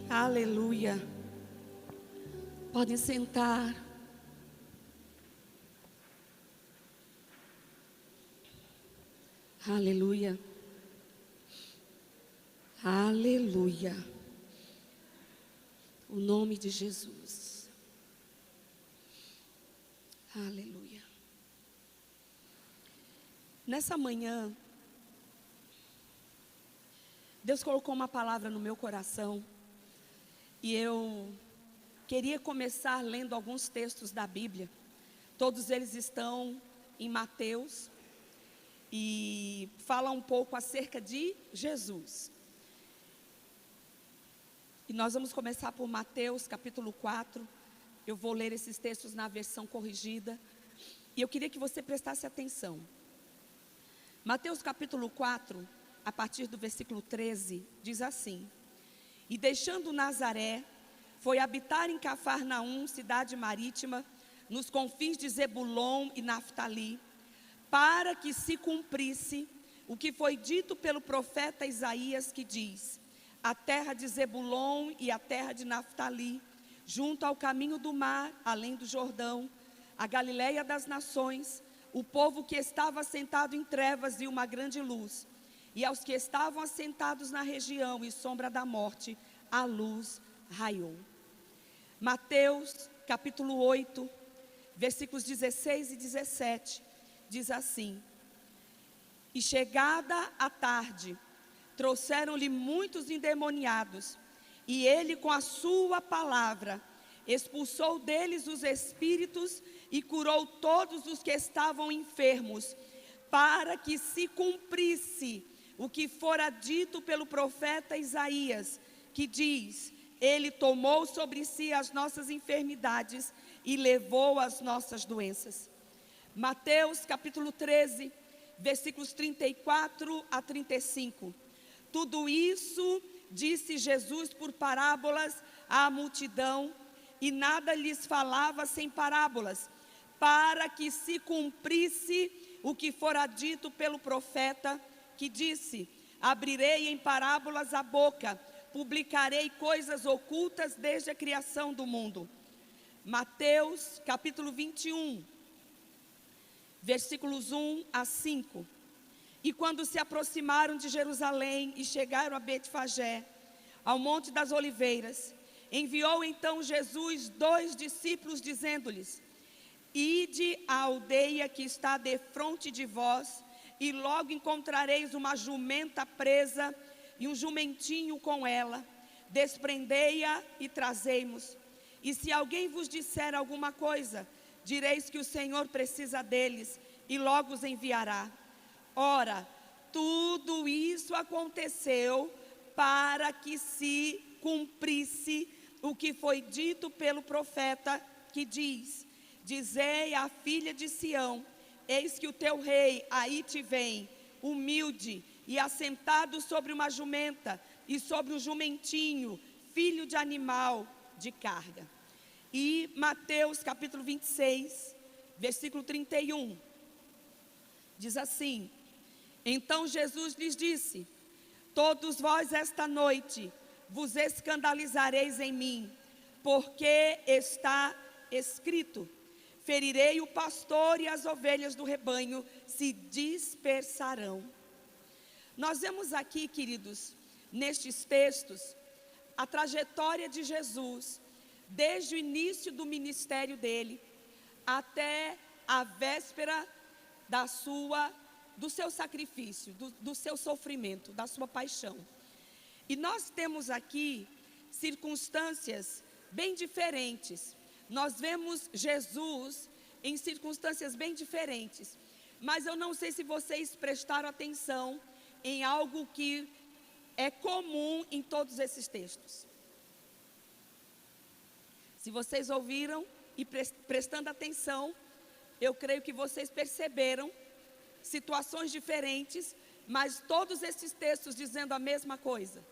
Aleluia. Podem sentar. Aleluia. Aleluia. O nome de Jesus. Aleluia. Nessa manhã, Deus colocou uma palavra no meu coração. E eu queria começar lendo alguns textos da Bíblia. Todos eles estão em Mateus e falam um pouco acerca de Jesus. E nós vamos começar por Mateus capítulo 4. Eu vou ler esses textos na versão corrigida. E eu queria que você prestasse atenção. Mateus capítulo 4, a partir do versículo 13, diz assim: E deixando Nazaré, foi habitar em Cafarnaum, cidade marítima, nos confins de Zebulon e Naftali, para que se cumprisse o que foi dito pelo profeta Isaías, que diz: A terra de Zebulon e a terra de Naftali, junto ao caminho do mar, além do Jordão, a Galileia das nações, o povo que estava assentado em trevas viu uma grande luz. E aos que estavam assentados na região e sombra da morte, a luz raiou. Mateus capítulo 8, versículos 16 e 17, diz assim: E chegada a tarde, trouxeram-lhe muitos endemoniados, e ele com a sua palavra expulsou deles os espíritos e curou todos os que estavam enfermos, para que se cumprisse o que fora dito pelo profeta Isaías, que diz: Ele tomou sobre si as nossas enfermidades e levou as nossas doenças. Mateus capítulo 13, versículos 34 a 35. Tudo isso disse Jesus por parábolas à multidão, e nada lhes falava sem parábolas, para que se cumprisse o que fora dito pelo profeta, que disse: Abrirei em parábolas a boca, publicarei coisas ocultas desde a criação do mundo. Mateus capítulo 21, versículos 1 a 5. E quando se aproximaram de Jerusalém e chegaram a Betfagé, ao Monte das Oliveiras, enviou então Jesus 2 discípulos, dizendo-lhes: Ide à aldeia que está defronte de vós, e logo encontrareis uma jumenta presa e um jumentinho com ela. Desprendei-a e trazei-mos. E se alguém vos disser alguma coisa, direis que o Senhor precisa deles, e logo os enviará. Ora, tudo isso aconteceu para que se cumprisse o que foi dito pelo profeta, que diz: Dizei à filha de Sião: Eis que o teu rei aí te vem, humilde e assentado sobre uma jumenta e sobre um jumentinho, filho de animal de carga. E Mateus capítulo 26, versículo 31, diz assim: Então Jesus lhes disse: Todos vós esta noite vos escandalizareis em mim, porque está escrito: Ferirei o pastor e as ovelhas do rebanho se dispersarão. Nós vemos aqui, queridos, nestes textos, a trajetória de Jesus, desde o início do ministério dele, até a véspera do seu sacrifício, do seu sofrimento, da sua paixão. E nós temos aqui circunstâncias bem diferentes. Nós vemos Jesus em circunstâncias bem diferentes, mas eu não sei se vocês prestaram atenção em algo que é comum em todos esses textos. Se vocês ouviram e prestando atenção, eu creio que vocês perceberam situações diferentes, mas todos esses textos dizendo a mesma coisa.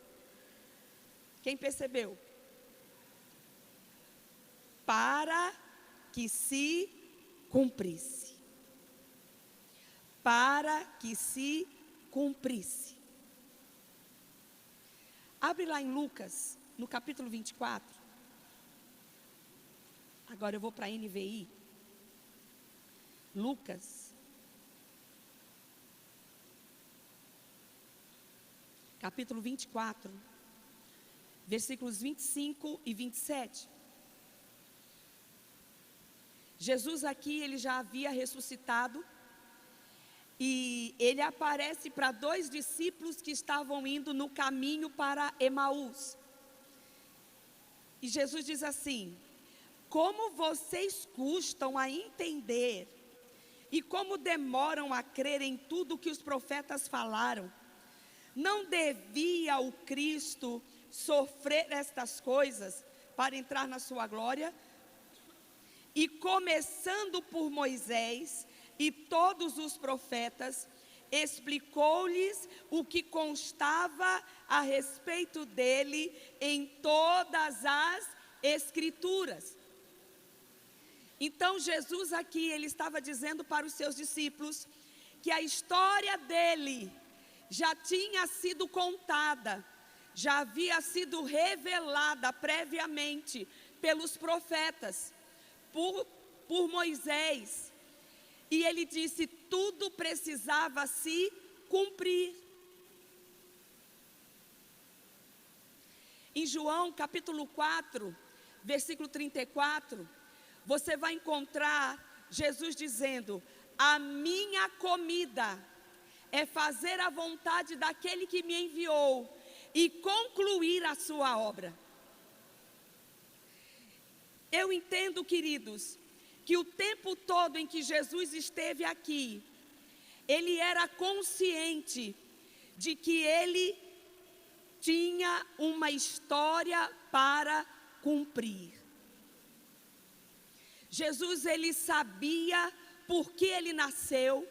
Quem percebeu? Para que se cumprisse. Para que se cumprisse. Abre lá em Lucas, no capítulo 24, agora eu vou para a NVI, Lucas, capítulo 24, versículos 25 e 27. Jesus aqui, ele já havia ressuscitado, e ele aparece para 2 discípulos que estavam indo no caminho para Emaús. E Jesus diz assim: como vocês custam a entender, e como demoram a crer em tudo que os profetas falaram. Não devia o Cristo sofrer estas coisas para entrar na sua glória? E começando por Moisés e todos os profetas, explicou-lhes o que constava a respeito dele em todas as Escrituras. Então Jesus aqui, ele estava dizendo para os seus discípulos que a história dele já tinha sido contada, já havia sido revelada previamente pelos profetas, por Moisés. E ele disse, tudo precisava se cumprir. Em João capítulo 4, versículo 34, você vai encontrar Jesus dizendo: a minha comida é fazer a vontade daquele que me enviou e concluir a sua obra. Eu entendo, queridos, que o tempo todo em que Jesus esteve aqui, ele era consciente de que ele tinha uma história para cumprir. Jesus, ele sabia por que ele nasceu.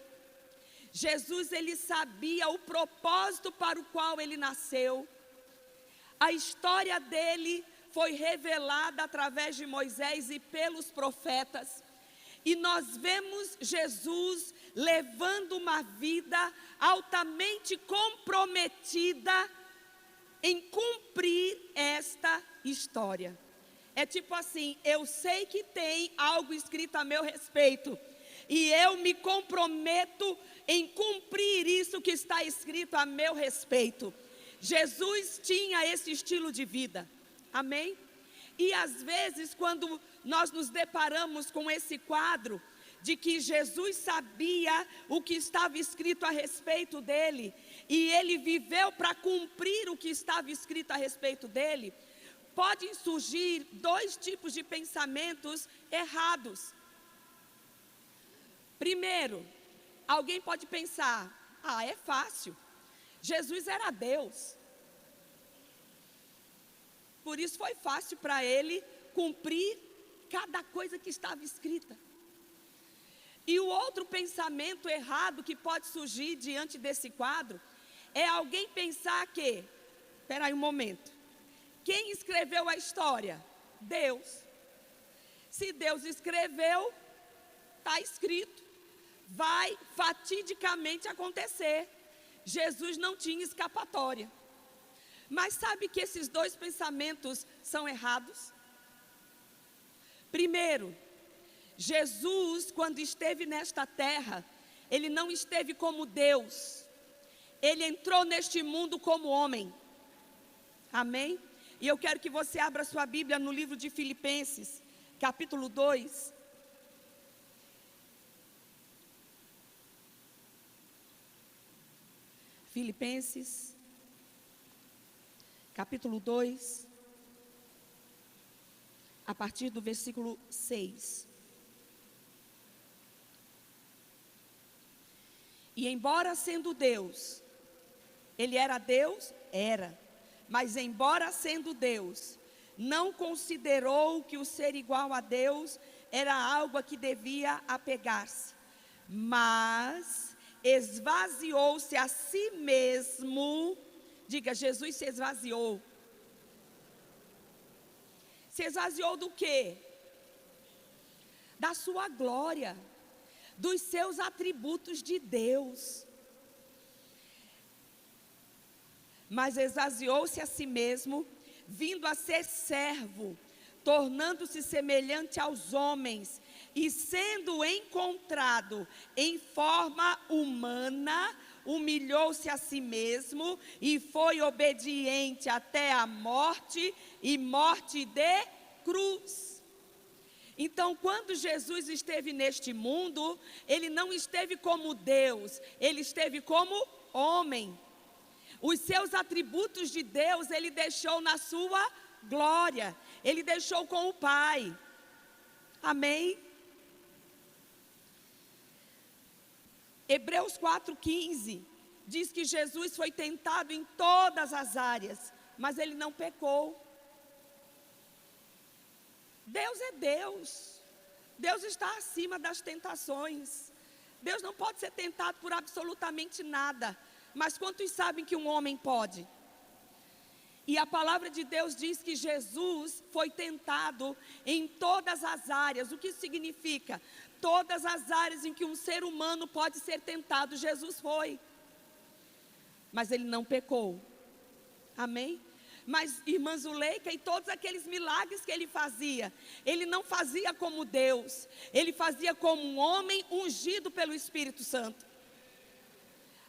Jesus, ele sabia o propósito para o qual ele nasceu. A história dele foi revelada através de Moisés e pelos profetas. E nós vemos Jesus levando uma vida altamente comprometida em cumprir esta história. É tipo assim, eu sei que tem algo escrito a meu respeito, e eu me comprometo em cumprir isso que está escrito a meu respeito. Jesus tinha esse estilo de vida, amém? E às vezes quando nós nos deparamos com esse quadro, de que Jesus sabia o que estava escrito a respeito dele, e ele viveu para cumprir o que estava escrito a respeito dele, podem surgir 2 tipos de pensamentos errados. Primeiro, alguém pode pensar, é fácil, Jesus era Deus, por isso foi fácil para ele cumprir cada coisa que estava escrita. E o outro pensamento errado que pode surgir diante desse quadro, é alguém pensar que, espera aí um momento, quem escreveu a história? Deus. Se Deus escreveu, está escrito, vai fatidicamente acontecer. Jesus não tinha escapatória. Mas sabe que esses 2 pensamentos são errados? Primeiro, Jesus, quando esteve nesta terra, ele não esteve como Deus, ele entrou neste mundo como homem, amém? E eu quero que você abra sua Bíblia no livro de Filipenses, capítulo 2. Filipenses, capítulo 2, a partir do versículo 6. E embora sendo Deus, ele era Deus? Era. Mas embora sendo Deus, não considerou que o ser igual a Deus era algo a que devia apegar-se, mas esvaziou-se a si mesmo. Diga, Jesus se esvaziou. Se esvaziou do quê? Da sua glória, dos seus atributos de Deus. Mas esvaziou-se a si mesmo, vindo a ser servo, tornando-se semelhante aos homens, e sendo encontrado em forma humana, humilhou-se a si mesmo e foi obediente até a morte, e morte de cruz. Então, quando Jesus esteve neste mundo, ele não esteve como Deus, ele esteve como homem. Os seus atributos de Deus ele deixou na sua glória, ele deixou com o Pai. Amém? Hebreus 4,15 diz que Jesus foi tentado em todas as áreas, mas ele não pecou. Deus é Deus. Deus está acima das tentações. Deus não pode ser tentado por absolutamente nada. Mas quantos sabem que um homem pode? E a palavra de Deus diz que Jesus foi tentado em todas as áreas. O que isso significa? Todas as áreas em que um ser humano pode ser tentado, Jesus foi. Mas ele não pecou. Amém? Mas irmã Zuleika e todos aqueles milagres que ele fazia, ele não fazia como Deus, ele fazia como um homem ungido pelo Espírito Santo.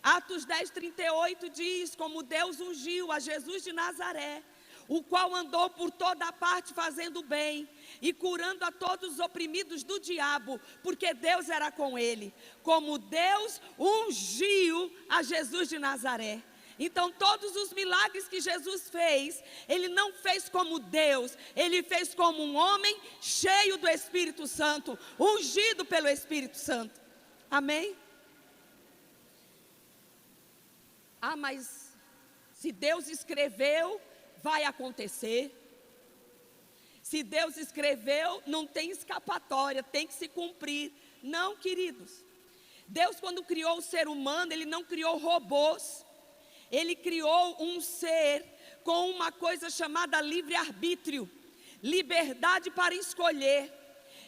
Atos 10:38 diz, como Deus ungiu a Jesus de Nazaré, o qual andou por toda a parte fazendo bem e curando a todos os oprimidos do diabo, porque Deus era com ele, como Deus ungiu a Jesus de Nazaré. Então todos os milagres que Jesus fez, ele não fez como Deus, ele fez como um homem cheio do Espírito Santo, ungido pelo Espírito Santo. Amém? Ah, mas se Deus escreveu, vai acontecer. Se Deus escreveu, não tem escapatória, tem que se cumprir. Não, queridos. Deus, quando criou o ser humano, ele não criou robôs. Ele criou um ser com uma coisa chamada livre-arbítrio, liberdade para escolher.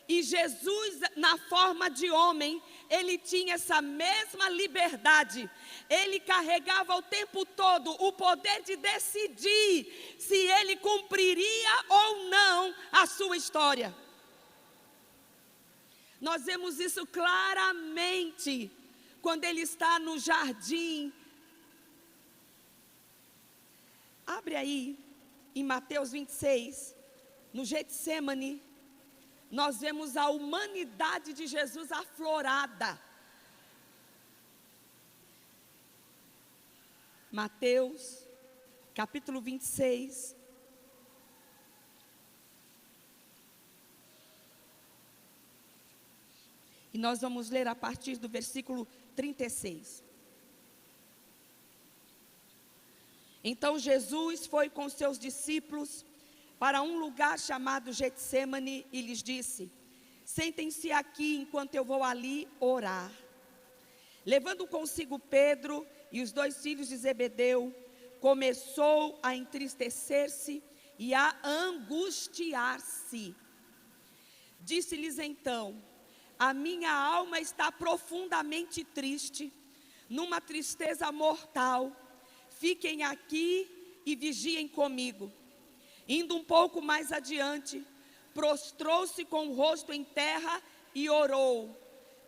E Jesus, na forma de homem, ele tinha essa mesma liberdade. Ele carregava o tempo todo o poder de decidir se ele cumpriria ou não a sua história. Nós vemos isso claramente quando ele está no jardim. Abre aí, em Mateus 26, no Getsêmani, nós vemos a humanidade de Jesus aflorada. Mateus, capítulo 26. E nós vamos ler a partir do versículo 36. Então Jesus foi com seus discípulos para um lugar chamado Getsêmani e lhes disse: sentem-se aqui enquanto eu vou ali orar. Levando consigo Pedro e os 2 filhos de Zebedeu, começou a entristecer-se e a angustiar-se. Disse-lhes então: a minha alma está profundamente triste, numa tristeza mortal. Fiquem aqui e vigiem comigo. Indo um pouco mais adiante, prostrou-se com o rosto em terra e orou: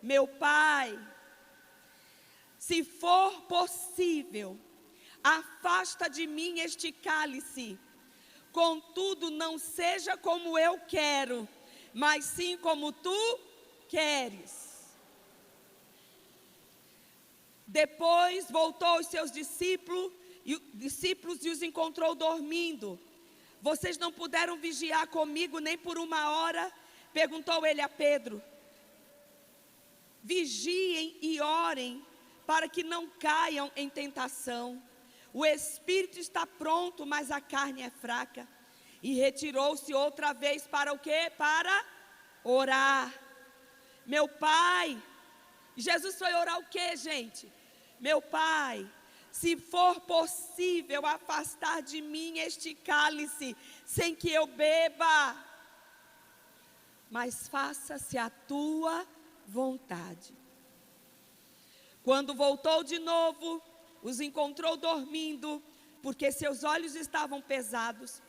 meu Pai, se for possível, afasta de mim este cálice. Contudo, não seja como eu quero, mas sim como tu queres. Depois voltou aos seus discípulos e os encontrou dormindo. Vocês não puderam vigiar comigo nem por 1 hora? Perguntou ele a Pedro. Vigiem e orem para que não caiam em tentação. O espírito está pronto, mas a carne é fraca. E retirou-se outra vez para o quê? Para orar. Meu Pai, Jesus foi orar o quê, gente? Meu Pai, se for possível afastar de mim este cálice, sem que eu beba, mas faça-se a tua vontade. Quando voltou de novo, os encontrou dormindo, porque seus olhos estavam pesados.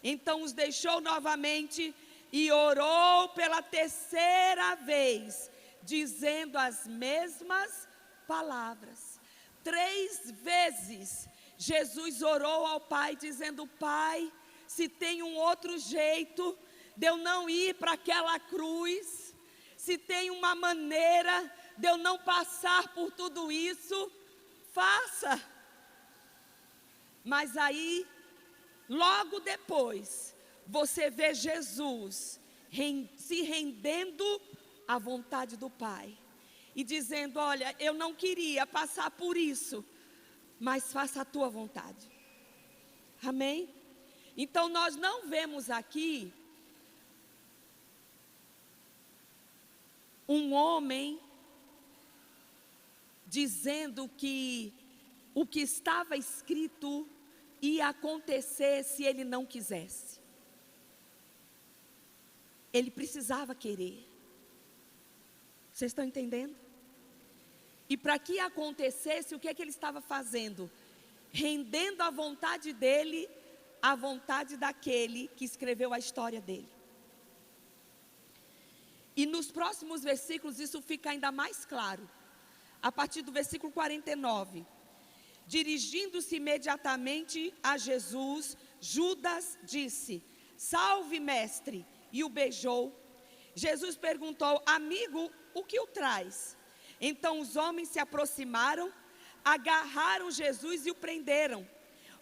Então os deixou novamente e orou pela terceira vez, dizendo as mesmas palavras. 3 vezes Jesus orou ao Pai, dizendo: Pai, se tem um outro jeito de eu não ir para aquela cruz, se tem uma maneira de eu não passar por tudo isso, faça. Mas aí, logo depois, você vê Jesus se rendendo à vontade do Pai e dizendo: olha, eu não queria passar por isso, mas faça a tua vontade. Amém? Então nós não vemos aqui um homem dizendo que o que estava escrito ia acontecer se ele não quisesse. Ele precisava querer. Vocês estão entendendo? E para que acontecesse, o que é que ele estava fazendo? Rendendo a vontade dele à vontade daquele que escreveu a história dele. E nos próximos versículos isso fica ainda mais claro. A partir do versículo 49. Dirigindo-se imediatamente a Jesus, Judas disse: salve, mestre, e o beijou. Jesus perguntou: amigo, o que o traz? Então os homens se aproximaram, agarraram Jesus e o prenderam.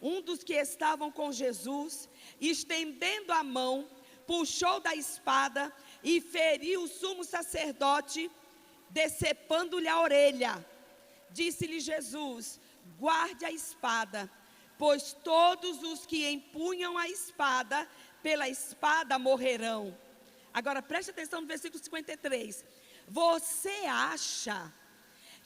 Um dos que estavam com Jesus, estendendo a mão, puxou da espada e feriu o sumo sacerdote, decepando-lhe a orelha. Disse-lhe Jesus: guarde a espada, pois todos os que empunham a espada, pela espada morrerão. Agora preste atenção no versículo 53. Você acha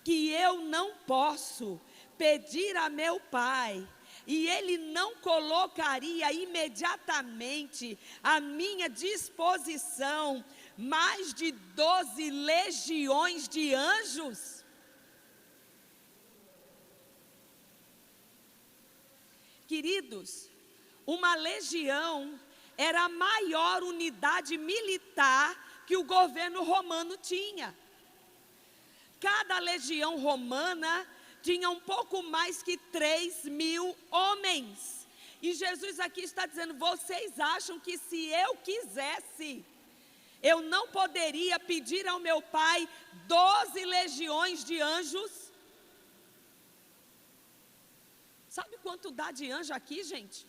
que eu não posso pedir a meu Pai, e Ele não colocaria imediatamente à minha disposição mais de 12 legiões de anjos? Queridos, uma legião era a maior unidade militar que o governo romano tinha. Cada legião romana tinha um pouco mais que 3.000 homens. E Jesus aqui está dizendo: vocês acham que se eu quisesse, eu não poderia pedir ao meu Pai 12 legiões de anjos? Sabe quanto dá de anjo aqui, gente?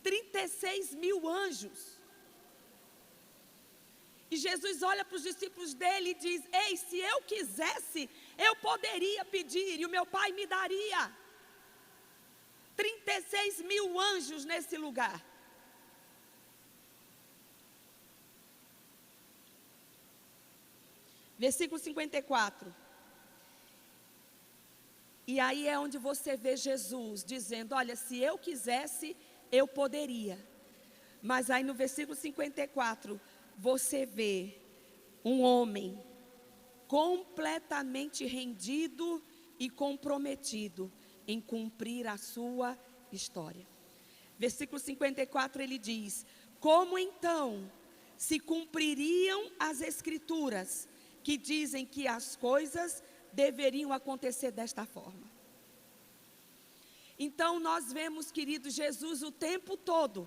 36.000 anjos. E Jesus olha para os discípulos dele e diz: ei, se eu quisesse, eu poderia pedir e o meu Pai me daria 36.000 anjos nesse lugar. Versículo 54. E aí é onde você vê Jesus dizendo: olha, se eu quisesse, eu poderia. Mas aí no versículo 54, você vê um homem completamente rendido e comprometido em cumprir a sua história. Versículo 54 ele diz: como então se cumpririam as escrituras que dizem que as coisas deveriam acontecer desta forma? Então nós vemos, querido, Jesus o tempo todo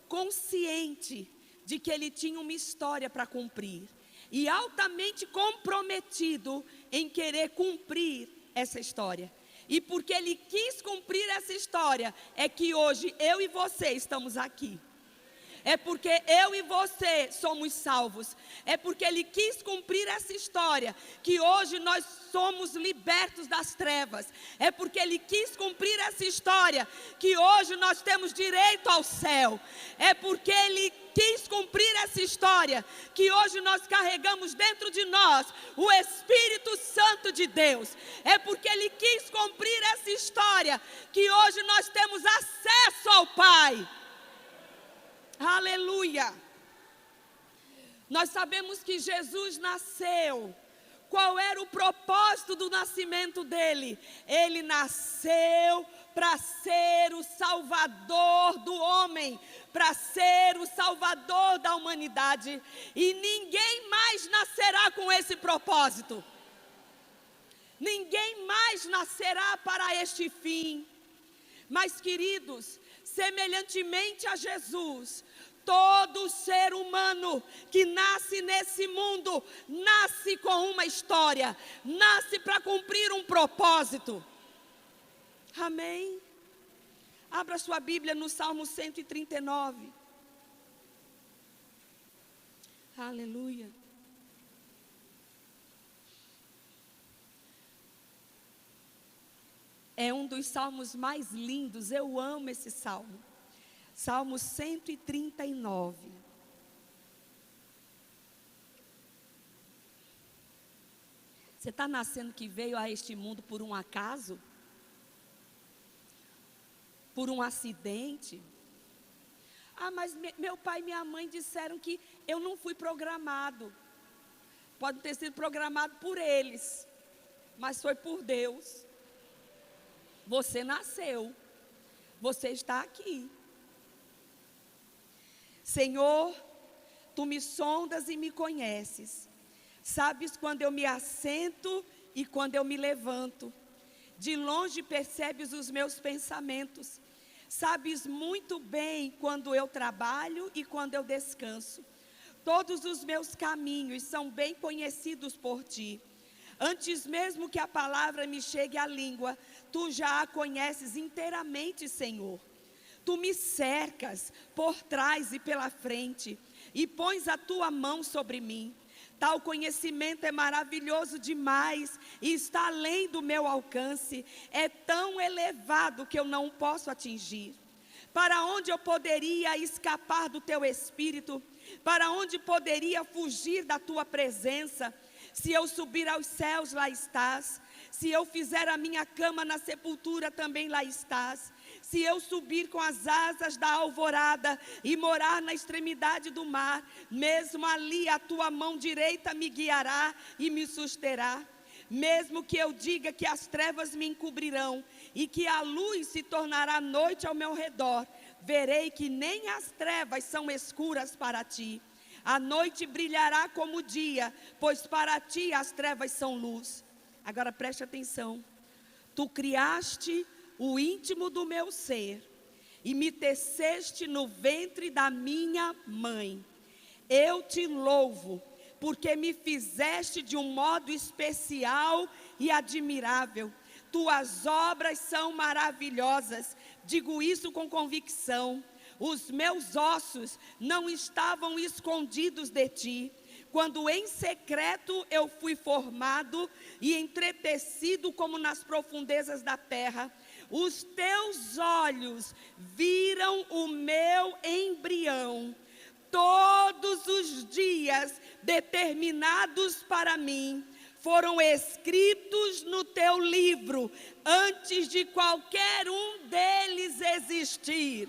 consciente de que ele tinha uma história para cumprir e altamente comprometido em querer cumprir essa história. E porque ele quis cumprir essa história, é que hoje eu e você estamos aqui. É porque eu e você somos salvos. É porque ele quis cumprir essa história que hoje nós somos libertos das trevas. É porque ele quis cumprir essa história que hoje nós temos direito ao céu. É porque ele quis cumprir essa história que hoje nós carregamos dentro de nós o Espírito Santo de Deus. É porque ele quis cumprir essa história que hoje nós temos acesso ao Pai. Aleluia! Nós sabemos que Jesus nasceu. Qual era o propósito do nascimento dele? Ele nasceu para ser o Salvador do homem, para ser o Salvador da humanidade. E ninguém mais nascerá com esse propósito. Ninguém mais nascerá para este fim. Mas, queridos, semelhantemente a Jesus, todo ser humano que nasce nesse mundo, nasce com uma história, nasce para cumprir um propósito. Amém? Abra sua Bíblia no Salmo 139. Aleluia. É um dos salmos mais lindos, eu amo esse salmo. Salmo 139. Você está nascendo que veio a este mundo por um acaso? Por um acidente? Ah, mas meu pai e minha mãe disseram que eu não fui programado. Pode ter sido programado por eles, mas foi por Deus. Você nasceu, você está aqui. Senhor, Tu me sondas e me conheces. Sabes quando eu me assento e quando eu me levanto. De longe percebes os meus pensamentos. Sabes muito bem quando eu trabalho e quando eu descanso. Todos os meus caminhos são bem conhecidos por Ti. Antes mesmo que a palavra me chegue à língua, Tu já a conheces inteiramente, Senhor. Tu me cercas por trás e pela frente, e pões a Tua mão sobre mim. Tal conhecimento é maravilhoso demais e está além do meu alcance. É tão elevado que eu não posso atingir. Para onde eu poderia escapar do Teu Espírito? Para onde poderia fugir da Tua presença? Se eu subir aos céus, lá estás. Se eu fizer a minha cama na sepultura, também lá estás. Se eu subir com as asas da alvorada e morar na extremidade do mar, mesmo ali a Tua mão direita me guiará e me susterá. Mesmo que eu diga que as trevas me encobrirão e que a luz se tornará noite ao meu redor, verei que nem as trevas são escuras para Ti. A noite brilhará como o dia, pois para Ti as trevas são luz. Agora preste atenção. Tu criaste o íntimo do meu ser e me teceste no ventre da minha mãe. Eu Te louvo, porque me fizeste de um modo especial e admirável. Tuas obras são maravilhosas, digo isso com convicção. Os meus ossos não estavam escondidos de Ti, quando em secreto eu fui formado e entretecido como nas profundezas da terra. Os Teus olhos viram o meu embrião. Todos os dias determinados para mim foram escritos no Teu livro, antes de qualquer um deles existir.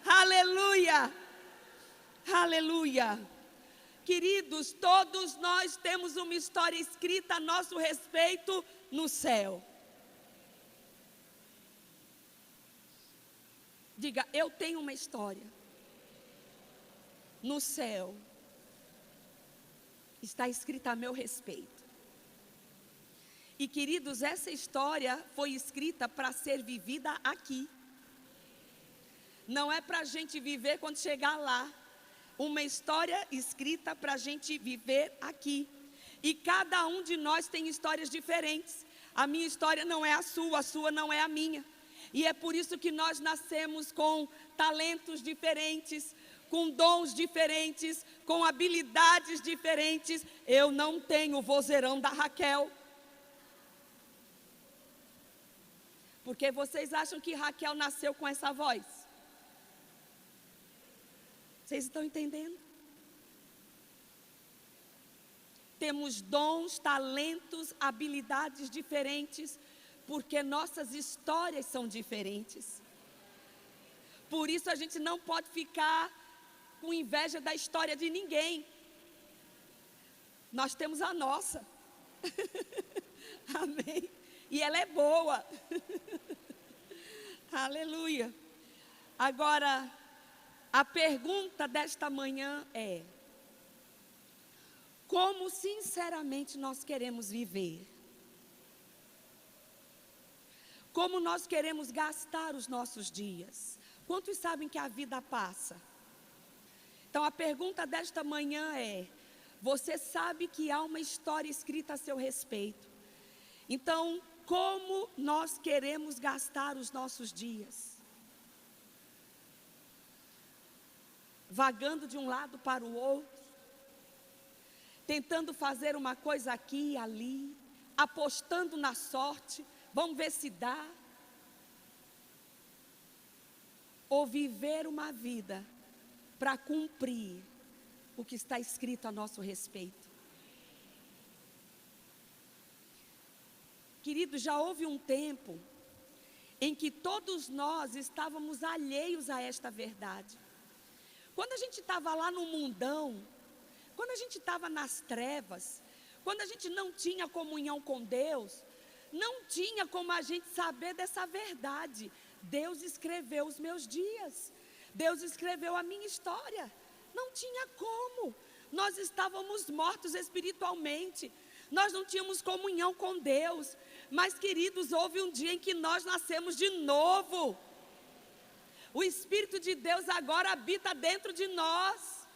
Aleluia! Aleluia! Queridos, todos nós temos uma história escrita a nosso respeito no céu. Diga, eu tenho uma história. No céu está escrita a meu respeito. E queridos, essa história foi escrita para ser vivida aqui. Não é para a gente viver quando chegar lá. Uma história escrita para a gente viver aqui. E cada um de nós tem histórias diferentes. A minha história não é a sua não é a minha. E é por isso que nós nascemos com talentos diferentes, com dons diferentes, com habilidades diferentes. Eu não tenho o vozeirão da Raquel. Porque vocês acham que Raquel nasceu com essa voz? Vocês estão entendendo? Temos dons, talentos, habilidades diferentes, porque nossas histórias são diferentes. Por isso a gente não pode ficar com inveja da história de ninguém. Nós temos a nossa. Amém? E ela é boa. Aleluia. Agora, a pergunta desta manhã é: como sinceramente nós queremos viver? Como nós queremos gastar os nossos dias? Quantos sabem que a vida passa? Então a pergunta desta manhã é: você sabe que há uma história escrita a seu respeito? Então, como nós queremos gastar os nossos dias? Vagando de um lado para o outro, tentando fazer uma coisa aqui e ali, apostando na sorte, vamos ver se dá. Ou viver uma vida para cumprir o que está escrito a nosso respeito. Querido, já houve um tempo em que todos nós estávamos alheios a esta verdade. Quando a gente estava lá no mundão, quando a gente estava nas trevas, quando a gente não tinha comunhão com Deus, não tinha como a gente saber dessa verdade. Deus escreveu os meus dias, Deus escreveu a minha história. Não tinha como. Nós estávamos mortos espiritualmente, nós não tínhamos comunhão com Deus. Mas, queridos, houve um dia em que nós nascemos de novo. O Espírito de Deus agora habita dentro de nós.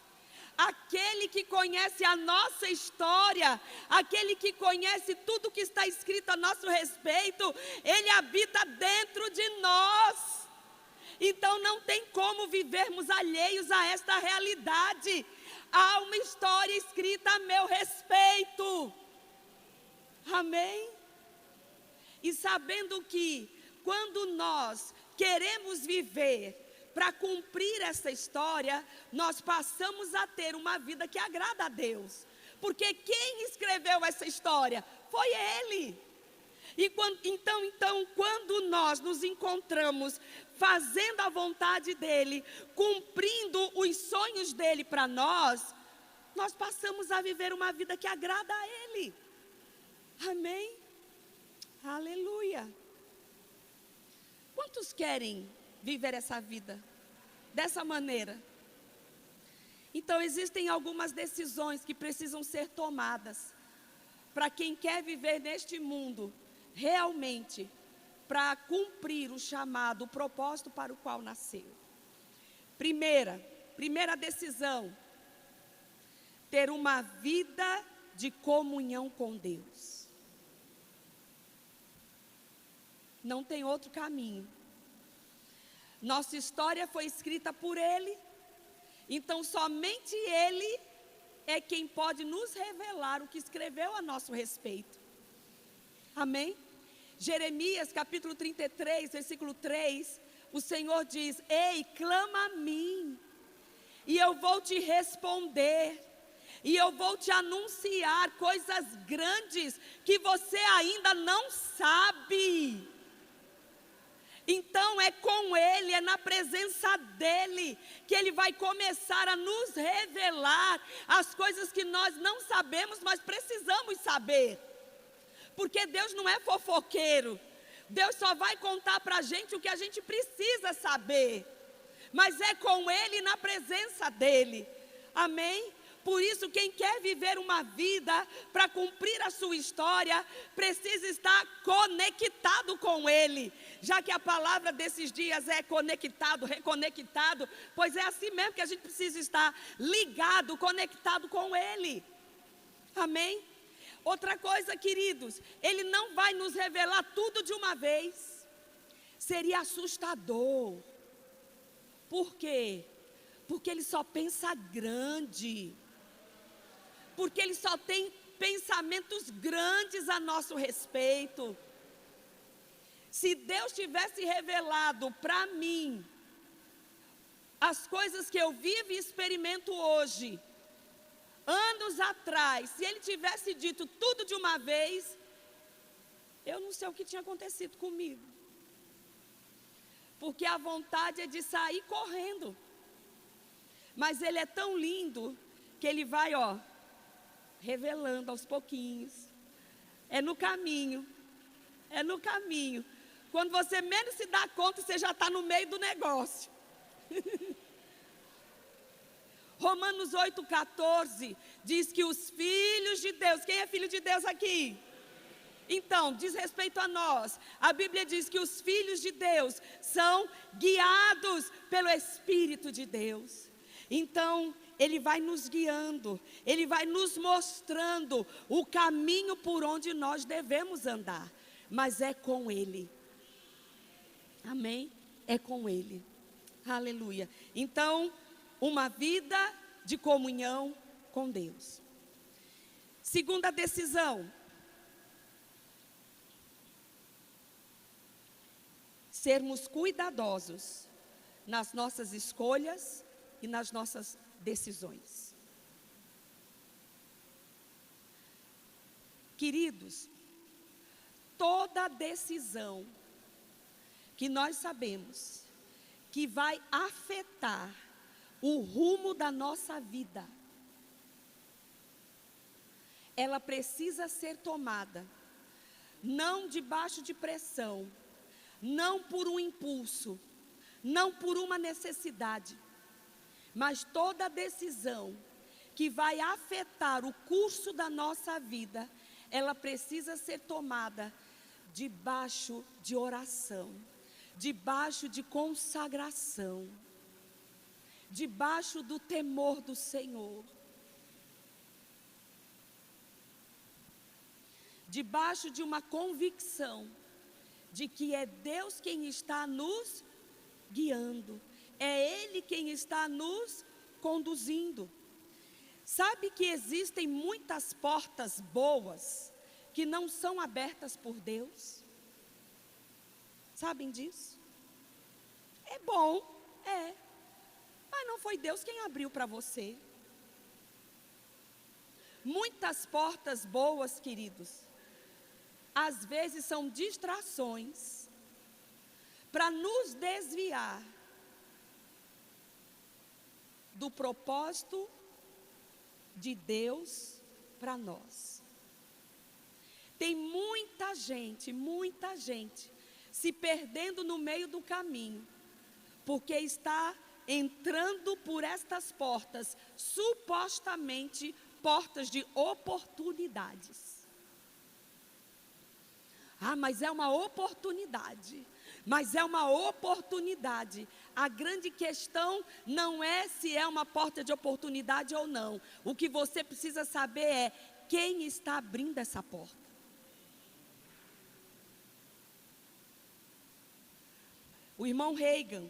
Aquele que conhece a nossa história, aquele que conhece tudo que está escrito a nosso respeito, Ele habita dentro de nós. Então não tem como vivermos alheios a esta realidade. Há uma história escrita a meu respeito. Amém? E sabendo que quando nós queremos viver para cumprir essa história, nós passamos a ter uma vida que agrada a Deus. Porque quem escreveu essa história foi Ele. E quando nós nos encontramos fazendo a vontade dEle, cumprindo os sonhos dEle para nós, nós passamos a viver uma vida que agrada a Ele. Amém? Aleluia. Quantos querem viver essa vida dessa maneira? Então existem algumas decisões que precisam ser tomadas para quem quer viver neste mundo realmente, para cumprir o chamado, o propósito para o qual nasceu. Primeira decisão: ter uma vida de comunhão com Deus. Não tem outro caminho. Nossa história foi escrita por Ele, então somente Ele é quem pode nos revelar o que escreveu a nosso respeito. Amém? Jeremias capítulo 33, versículo 3, o Senhor diz: ei, clama a mim, e eu vou te responder, e eu vou te anunciar coisas grandes que você ainda não sabe. Então é com Ele, é na presença dEle, que Ele vai começar a nos revelar as coisas que nós não sabemos, mas precisamos saber. Porque Deus não é fofoqueiro. Deus só vai contar para a gente o que a gente precisa saber. Mas é com Ele, na presença dEle. Amém? Por isso, quem quer viver uma vida para cumprir a sua história, precisa estar conectado com Ele. Já que a palavra desses dias é conectado, reconectado, pois é assim mesmo que a gente precisa estar ligado, conectado com Ele. Amém? Outra coisa, queridos, Ele não vai nos revelar tudo de uma vez. Seria assustador. Por quê? Porque Ele só pensa grande. Porque Ele só tem pensamentos grandes a nosso respeito. Se Deus tivesse revelado para mim as coisas que eu vivo e experimento hoje, anos atrás, se Ele tivesse dito tudo de uma vez, eu não sei o que tinha acontecido comigo. Porque a vontade é de sair correndo. Mas Ele é tão lindo que Ele vai, revelando aos pouquinhos. É no caminho. Quando você menos se dá conta, você já está no meio do negócio. Romanos 8,14 diz que os filhos de Deus, quem é filho de Deus aqui? Então, diz respeito a nós, a Bíblia diz que os filhos de Deus são guiados pelo Espírito de Deus. Então, Ele vai nos guiando, Ele vai nos mostrando o caminho por onde nós devemos andar, mas é com Ele. Amém? É com Ele. Aleluia. Então, uma vida de comunhão com Deus. Segunda decisão: sermos cuidadosos nas nossas escolhas e nas nossas decisões. Queridos, toda decisão que nós sabemos que vai afetar o rumo da nossa vida, ela precisa ser tomada, não debaixo de pressão, não por um impulso, não por uma necessidade, mas toda decisão que vai afetar o curso da nossa vida, ela precisa ser tomada debaixo de oração, debaixo de consagração, debaixo do temor do Senhor, debaixo de uma convicção de que é Deus quem está nos guiando, é Ele quem está nos conduzindo. Sabe que existem muitas portas boas que não são abertas por Deus? Sabem disso? É bom, mas não foi Deus quem abriu para você. Muitas portas boas, queridos, às vezes são distrações para nos desviar do propósito de Deus para nós. Tem muita gente se perdendo no meio do caminho, porque está entrando por estas portas, supostamente portas de oportunidades. Mas é uma oportunidade. A grande questão não é se é uma porta de oportunidade ou não. O que você precisa saber é quem está abrindo essa porta. O irmão Reagan,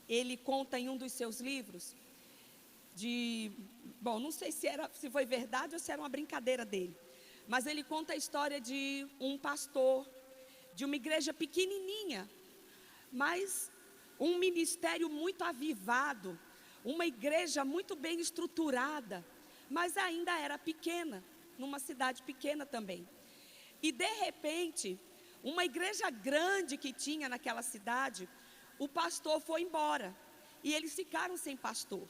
ele conta em um dos seus livros não sei se foi verdade ou se era uma brincadeira dele, mas ele conta a história de um pastor de uma igreja pequenininha, mas um ministério muito avivado, uma igreja muito bem estruturada, mas ainda era pequena, numa cidade pequena também. E de repente, uma igreja grande que tinha naquela cidade, o pastor foi embora e eles ficaram sem pastor.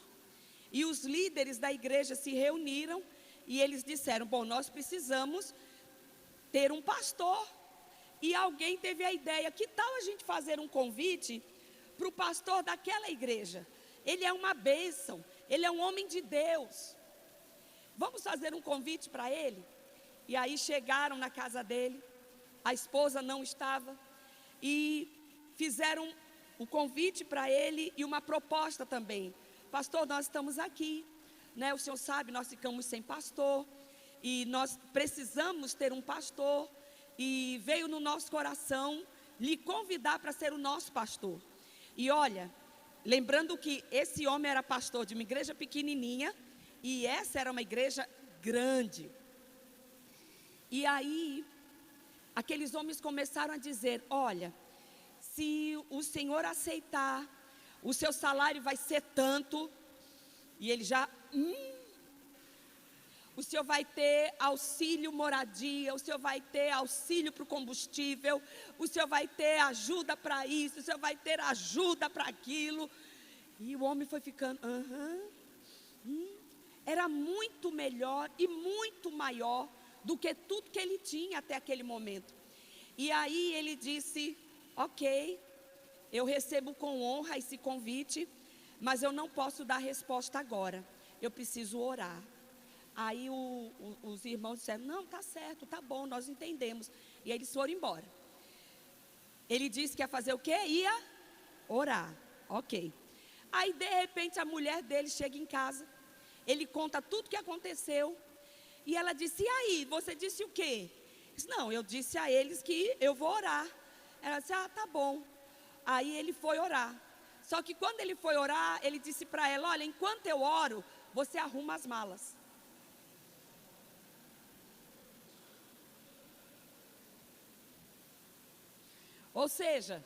E os líderes da igreja se reuniram e eles disseram: nós precisamos ter um pastor. E alguém teve a ideia: que tal a gente fazer um convite para o pastor daquela igreja? Ele é uma bênção, ele é um homem de Deus. Vamos fazer um convite para ele? E aí chegaram na casa dele, a esposa não estava, e fizeram o convite para ele e uma proposta também. Pastor, nós estamos aqui, né? O senhor sabe, nós ficamos sem pastor e nós precisamos ter um pastor, e veio no nosso coração lhe convidar para ser o nosso pastor. E olha, lembrando que esse homem era pastor de uma igreja pequenininha e essa era uma igreja grande. E aí, aqueles homens começaram a dizer: olha, se o senhor aceitar, o seu salário vai ser tanto. E ele já, o senhor vai ter auxílio moradia, o senhor vai ter auxílio para o combustível, o senhor vai ter ajuda para isso, o senhor vai ter ajuda para aquilo. E o homem foi ficando, era muito melhor e muito maior do que tudo que ele tinha até aquele momento. E aí ele disse: ok, eu recebo com honra esse convite, mas eu não posso dar resposta agora, eu preciso orar. Aí os irmãos disseram, não, tá certo, tá bom, nós entendemos. E aí eles foram embora. Ele disse que ia fazer o quê? Ia orar, ok. Aí de repente a mulher dele chega em casa, ele conta tudo o que aconteceu, e ela disse, e aí, você disse o quê? Disse, não, eu disse a eles que eu vou orar. Ela disse, ah, tá bom. Aí ele foi orar. Só que quando ele foi orar, ele disse para ela, olha, enquanto eu oro, você arruma as malas. Ou seja,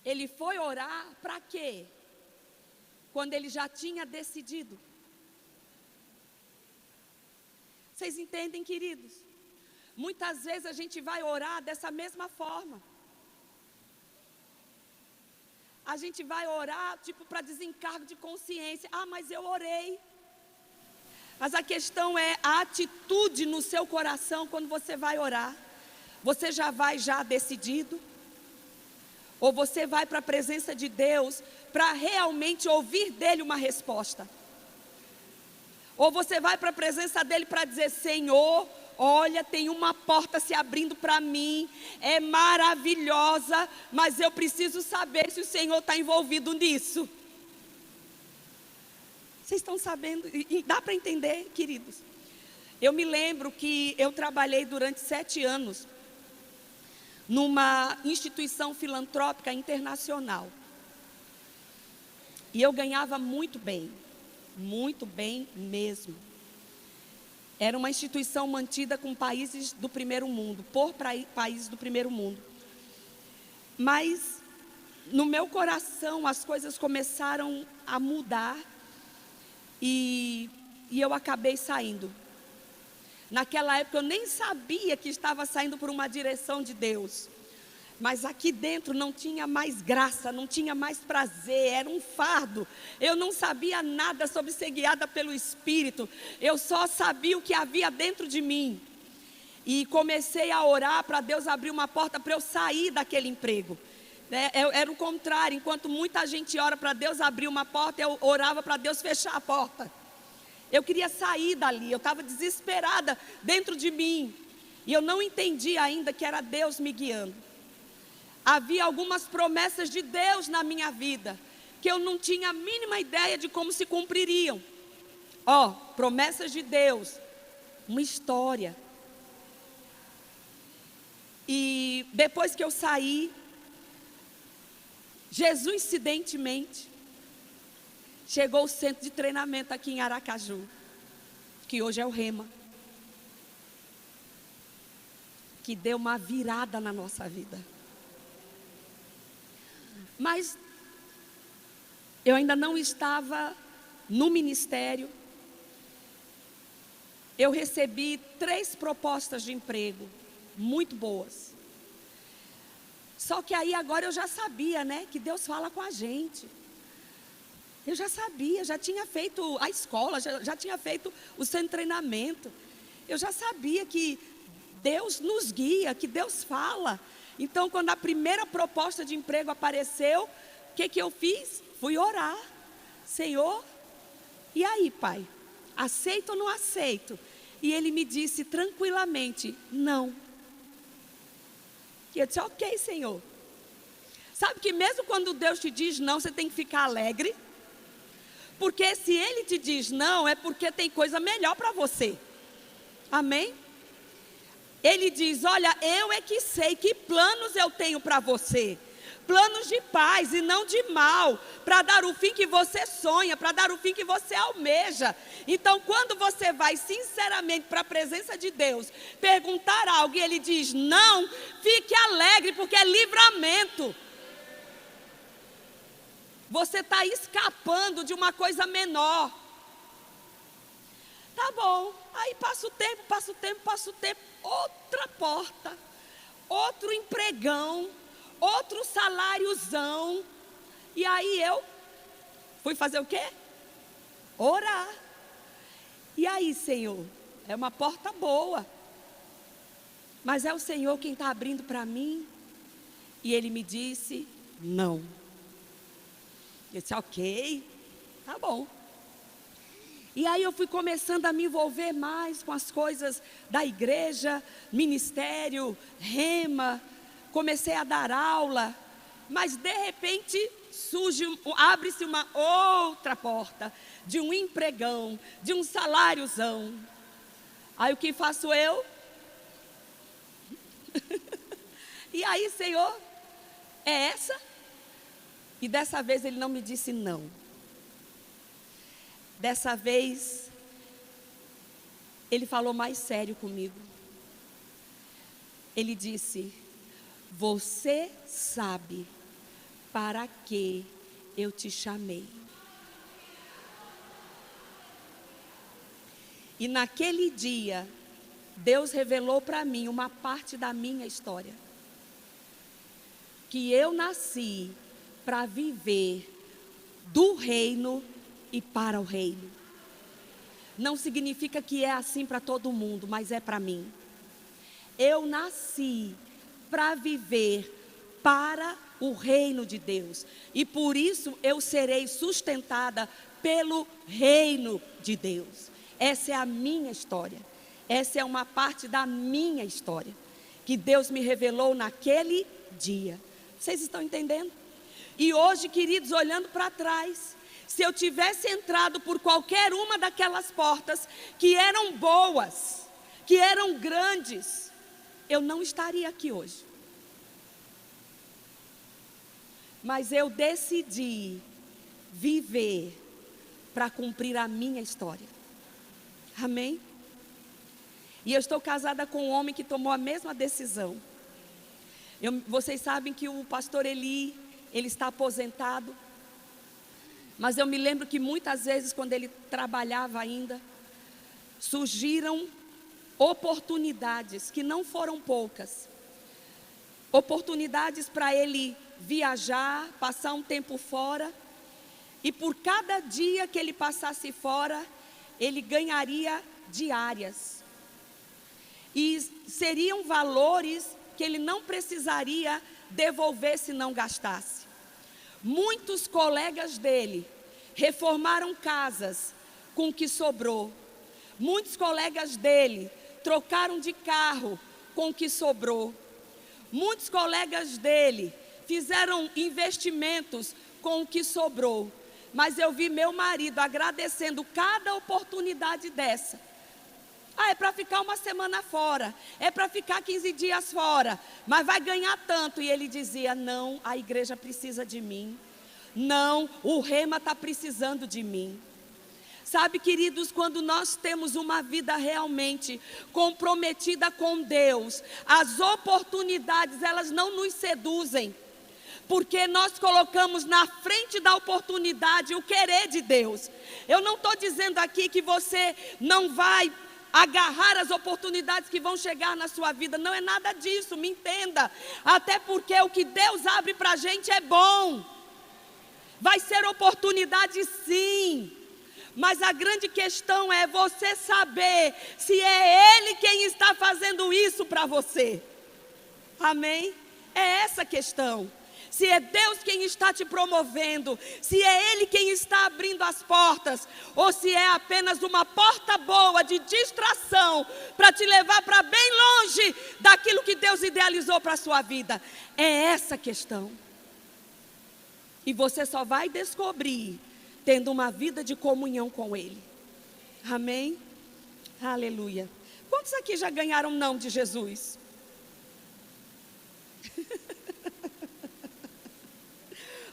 ele foi orar para quê? Quando ele já tinha decidido. Vocês entendem, queridos? Muitas vezes a gente vai orar dessa mesma forma. A gente vai orar, tipo, para desencargo de consciência. Ah, mas eu orei. Mas a questão é a atitude no seu coração quando você vai orar. Você já vai decidido? Ou você vai para a presença de Deus para realmente ouvir dele uma resposta? Ou você vai para a presença dele para dizer, Senhor, olha, tem uma porta se abrindo para mim, é maravilhosa, mas eu preciso saber se o Senhor está envolvido nisso. Vocês estão sabendo? E dá para entender, queridos? Eu me lembro que eu trabalhei durante 7 anos numa instituição filantrópica internacional. E eu ganhava muito bem mesmo. Era uma instituição mantida com países do primeiro mundo, por países do primeiro mundo. Mas no meu coração as coisas começaram a mudar e eu acabei saindo. Naquela época eu nem sabia que estava saindo por uma direção de Deus. Mas aqui dentro não tinha mais graça, não tinha mais prazer, era um fardo. Eu não sabia nada sobre ser guiada pelo Espírito. Eu só sabia o que havia dentro de mim. E comecei a orar para Deus abrir uma porta para eu sair daquele emprego. Era o contrário, enquanto muita gente ora para Deus abrir uma porta, eu orava para Deus fechar a porta. Eu queria sair dali, eu estava desesperada dentro de mim. E eu não entendi ainda que era Deus me guiando. Havia algumas promessas de Deus na minha vida, que eu não tinha a mínima ideia de como se cumpririam. Promessas de Deus, uma história. E depois que eu saí, Jesus, incidentemente, chegou o centro de treinamento aqui em Aracaju, que hoje é o Rema, que deu uma virada na nossa vida. Mas eu ainda não estava no ministério. Eu recebi 3 propostas de emprego, muito boas. Só que aí agora eu já sabia, né, que Deus fala com a gente. Eu já sabia, já tinha feito a escola, já tinha feito o centro de treinamento. Eu já sabia que Deus nos guia, que Deus fala. Então, quando a primeira proposta de emprego apareceu, o que eu fiz? Fui orar. Senhor, e aí, Pai? Aceito ou não aceito? E Ele me disse tranquilamente, não. E eu disse, ok, Senhor. Sabe que mesmo quando Deus te diz não, você tem que ficar alegre? Porque se Ele te diz não, é porque tem coisa melhor para você. Amém? Ele diz, olha, eu é que sei que planos eu tenho para você. Planos de paz e não de mal, para dar o fim que você sonha, para dar o fim que você almeja. Então, quando você vai sinceramente para a presença de Deus, perguntar algo e Ele diz não, fique alegre, porque é livramento. Você está escapando de uma coisa menor. Tá bom, aí passa o tempo. Outra porta, outro empregão, outro saláriozão. E aí eu fui fazer o quê? Orar. E aí, Senhor, é uma porta boa. mas é o Senhor quem está abrindo para mim. E ele me disse, não. Eu disse, ok, tá bom. E aí eu fui começando a me envolver mais com as coisas da igreja, ministério, rema, comecei a dar aula, mas de repente abre-se uma outra porta, de um empregão, de um saláriozão. Aí o que faço eu? E aí, Senhor, é essa? E dessa vez ele não me disse não. Dessa vez, ele falou mais sério comigo. Ele disse, você sabe para que eu te chamei. E naquele dia, Deus revelou para mim uma parte da minha história. Que eu nasci para viver do reino e para o reino. Não significa que é assim para todo mundo, mas é para mim. Eu nasci para viver para o reino de Deus. E por isso eu serei sustentada pelo reino de Deus. Essa é a minha história. Essa é uma parte da minha história que Deus me revelou naquele dia. Vocês estão entendendo? E hoje, queridos, olhando para trás, se eu tivesse entrado por qualquer uma daquelas portas que eram boas, que eram grandes, eu não estaria aqui hoje. Mas eu decidi viver para cumprir a minha história. Amém? E eu estou casada com um homem que tomou a mesma decisão. Vocês sabem que o pastor Eli, ele está aposentado. Mas eu me lembro que muitas vezes, quando ele trabalhava ainda, surgiram oportunidades, que não foram poucas. Oportunidades para ele viajar, passar um tempo fora. E por cada dia que ele passasse fora, ele ganharia diárias. E seriam valores que ele não precisaria devolver se não gastasse. Muitos colegas dele reformaram casas com o que sobrou. Muitos colegas dele trocaram de carro com o que sobrou. Muitos colegas dele fizeram investimentos com o que sobrou. Mas eu vi meu marido agradecendo cada oportunidade dessa. É para ficar uma semana fora, é para ficar 15 dias fora, mas vai ganhar tanto. E ele dizia, não, a igreja precisa de mim. Não, o rema está precisando de mim. Sabe, queridos, quando nós temos uma vida realmente comprometida com Deus, as oportunidades, elas não nos seduzem. Porque nós colocamos na frente da oportunidade o querer de Deus. Eu não estou dizendo aqui que você não vai agarrar as oportunidades que vão chegar na sua vida. Não é nada disso, me entenda. Até porque o que Deus abre para a gente é bom. Vai ser oportunidade sim. Mas a grande questão é você saber se é Ele quem está fazendo isso para você. Amém? É essa a questão. Se é Deus quem está te promovendo, se é Ele quem está abrindo as portas, ou se é apenas uma porta boa de distração para te levar para bem longe daquilo que Deus idealizou para a sua vida. É essa a questão. E você só vai descobrir tendo uma vida de comunhão com Ele. Amém? Aleluia. Quantos aqui já ganharam não de Jesus?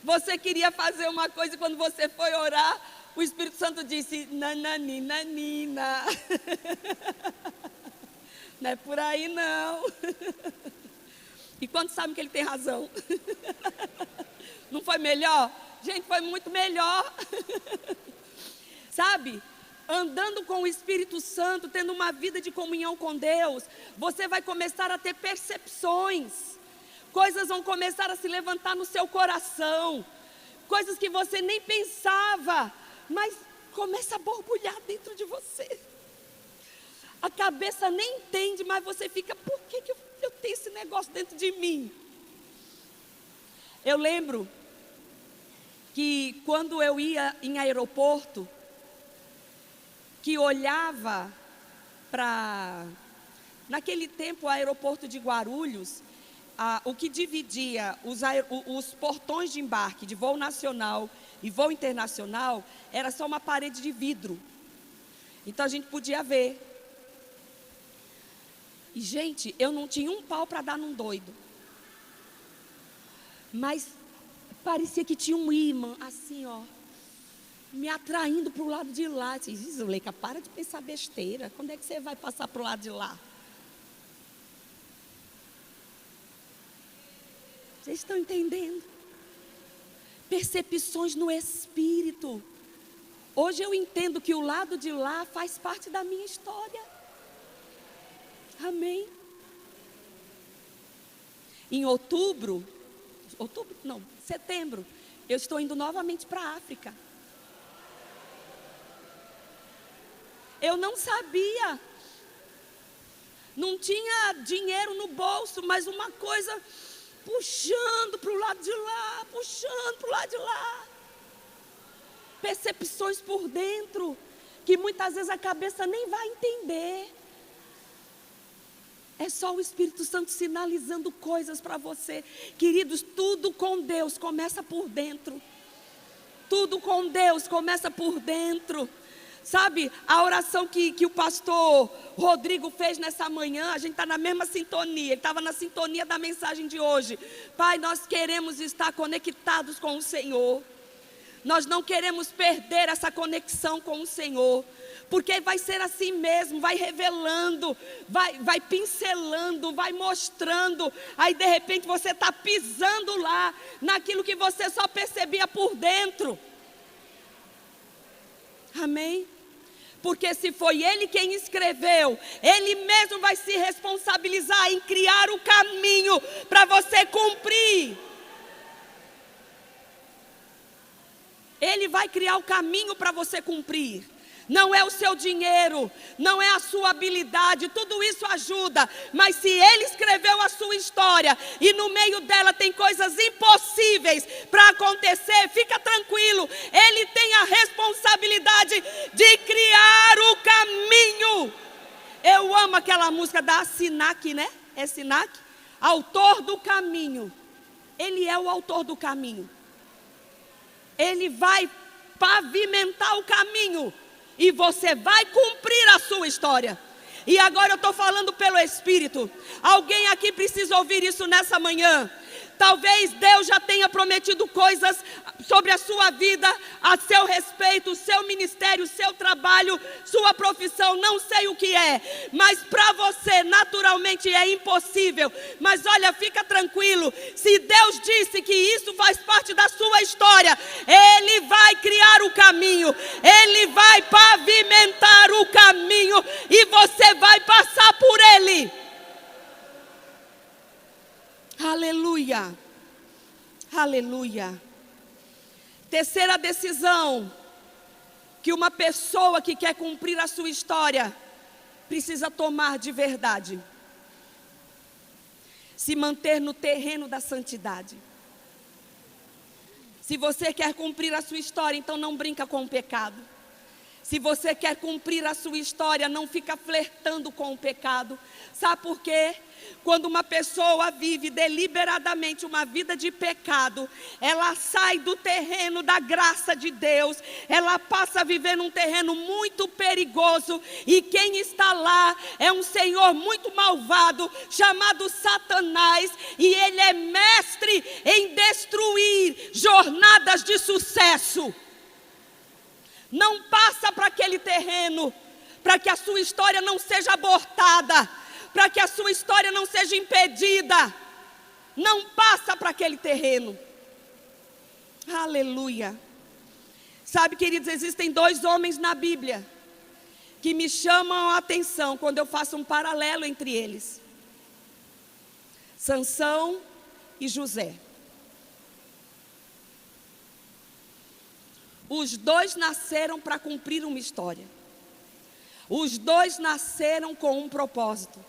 Você queria fazer uma coisa e quando você foi orar, o Espírito Santo disse, nananina, nina. Não é por aí não. E quantos sabem que ele tem razão? Não foi melhor? Gente, foi muito melhor. Sabe? Andando com o Espírito Santo, tendo uma vida de comunhão com Deus, você vai começar a ter percepções. Coisas vão começar a se levantar no seu coração. Coisas que você nem pensava, mas começa a borbulhar dentro de você. a cabeça nem entende, mas você fica, por que eu tenho esse negócio dentro de mim? Eu lembro que quando eu ia em aeroporto, que olhava para... Naquele tempo, o aeroporto de Guarulhos, o que dividia os portões de embarque de voo nacional e voo internacional, era só uma parede de vidro. Então a gente podia ver. E, gente, eu não tinha um pau para dar num doido. Mas parecia que tinha um imã, assim, ó, me atraindo para o lado de lá. Eu disse, Zuleika, para de pensar besteira. Quando é que você vai passar para o lado de lá? Vocês estão entendendo? Percepções no espírito. Hoje eu entendo que o lado de lá faz parte da minha história. Amém? Em setembro, eu estou indo novamente para a África. Eu não sabia. Não tinha dinheiro no bolso, mas uma coisa puxando para o lado de lá, puxando para o lado de lá. Percepções por dentro, que muitas vezes a cabeça nem vai entender. É só o Espírito Santo sinalizando coisas para você. Queridos, tudo com Deus começa por dentro. Tudo com Deus começa por dentro. Sabe, a oração que o pastor Rodrigo fez nessa manhã, a gente está na mesma sintonia, ele estava na sintonia da mensagem de hoje. Pai, nós queremos estar conectados com o Senhor. Nós não queremos perder essa conexão com o Senhor. Porque vai ser assim mesmo, vai revelando, vai pincelando, vai mostrando. Aí de repente você está pisando lá, naquilo que você só percebia por dentro. Amém? Porque se foi Ele quem escreveu, Ele mesmo vai se responsabilizar em criar o caminho para você cumprir. Ele vai criar o caminho para você cumprir. Não é o seu dinheiro, não é a sua habilidade, tudo isso ajuda. Mas se Ele escreveu a sua história e no meio dela tem coisas impossíveis para acontecer, fica tranquilo. Ele tem a responsabilidade de criar o caminho. Eu amo aquela música da Sinac, né? É Sinac? Autor do caminho. Ele é o autor do caminho. Ele vai pavimentar o caminho. E você vai cumprir a sua história. E agora eu estou falando pelo Espírito. Alguém aqui precisa ouvir isso nessa manhã. Talvez Deus já tenha prometido coisas sobre a sua vida, a seu respeito, o seu ministério, o seu trabalho, sua profissão, não sei o que é. Mas para você naturalmente é impossível. Mas olha, fica tranquilo. Se Deus disse que isso faz parte da sua história, Ele vai criar o caminho. Ele vai pavimentar o caminho e você vai passar por ele. Aleluia, aleluia. Terceira decisão que uma pessoa que quer cumprir a sua história precisa tomar de verdade: se manter no terreno da santidade. Se você quer cumprir a sua história, então não brinca com o pecado. Se você quer cumprir a sua história, não fica flertando com o pecado. Sabe por quê? Quando uma pessoa vive deliberadamente uma vida de pecado, ela sai do terreno da graça de Deus, ela passa a viver num terreno muito perigoso, e quem está lá é um senhor muito malvado, chamado Satanás, e ele é mestre em destruir jornadas de sucesso. Não passa para aquele terreno, para que a sua história não seja abortada, para que a sua história não seja impedida. Não passa para aquele terreno. Aleluia. Sabe, queridos, existem 2 homens na Bíblia que me chamam a atenção quando eu faço um paralelo entre eles: Sansão e José. Os 2 nasceram para cumprir uma história. Os dois nasceram com um propósito.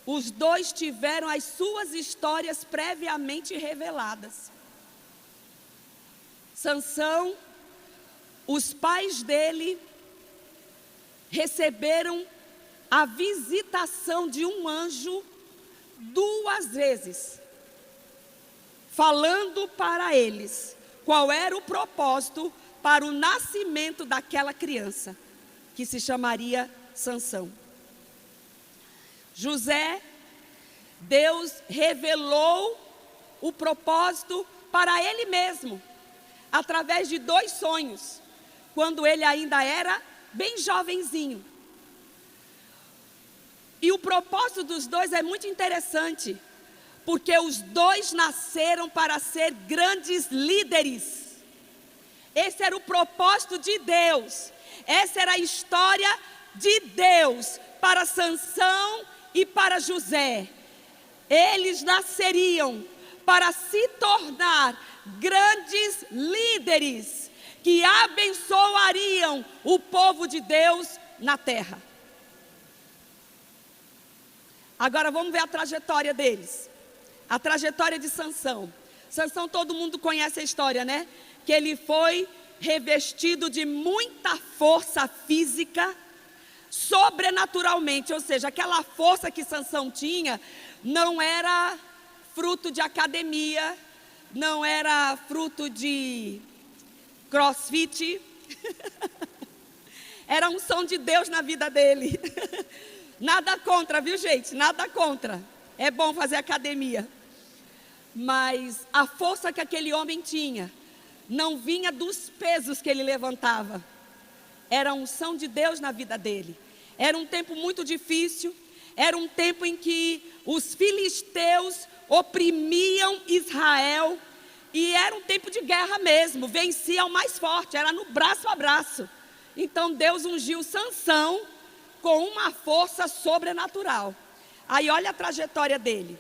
Os dois tiveram as suas histórias previamente reveladas. Sansão, os pais dele receberam a visitação de um anjo 2 vezes, falando para eles qual era o propósito para o nascimento daquela criança, que se chamaria Sansão. José, Deus revelou o propósito para ele mesmo, através de 2 sonhos, quando ele ainda era bem jovenzinho. E o propósito dos 2 é muito interessante, porque os 2 nasceram para ser grandes líderes. Esse era o propósito de Deus, essa era a história de Deus para Sansão e para José. Eles nasceriam para se tornar grandes líderes que abençoariam o povo de Deus na terra. Agora vamos ver a trajetória deles. A trajetória de Sansão. Sansão, todo mundo conhece a história, né? Que ele foi revestido de muita força física, sobrenaturalmente, ou seja, aquela força que Sansão tinha não era fruto de academia, não era fruto de crossfit, era a unção de Deus na vida dele. Nada contra, viu, gente? Nada contra. É bom fazer academia. Mas a força que aquele homem tinha não vinha dos pesos que ele levantava. Era a unção de Deus na vida dele. Era um tempo muito difícil. Era um tempo em que os filisteus oprimiam Israel. E era um tempo de guerra mesmo. Vencia o mais forte. Era no braço a braço. Então Deus ungiu Sansão com uma força sobrenatural. Aí olha a trajetória dele.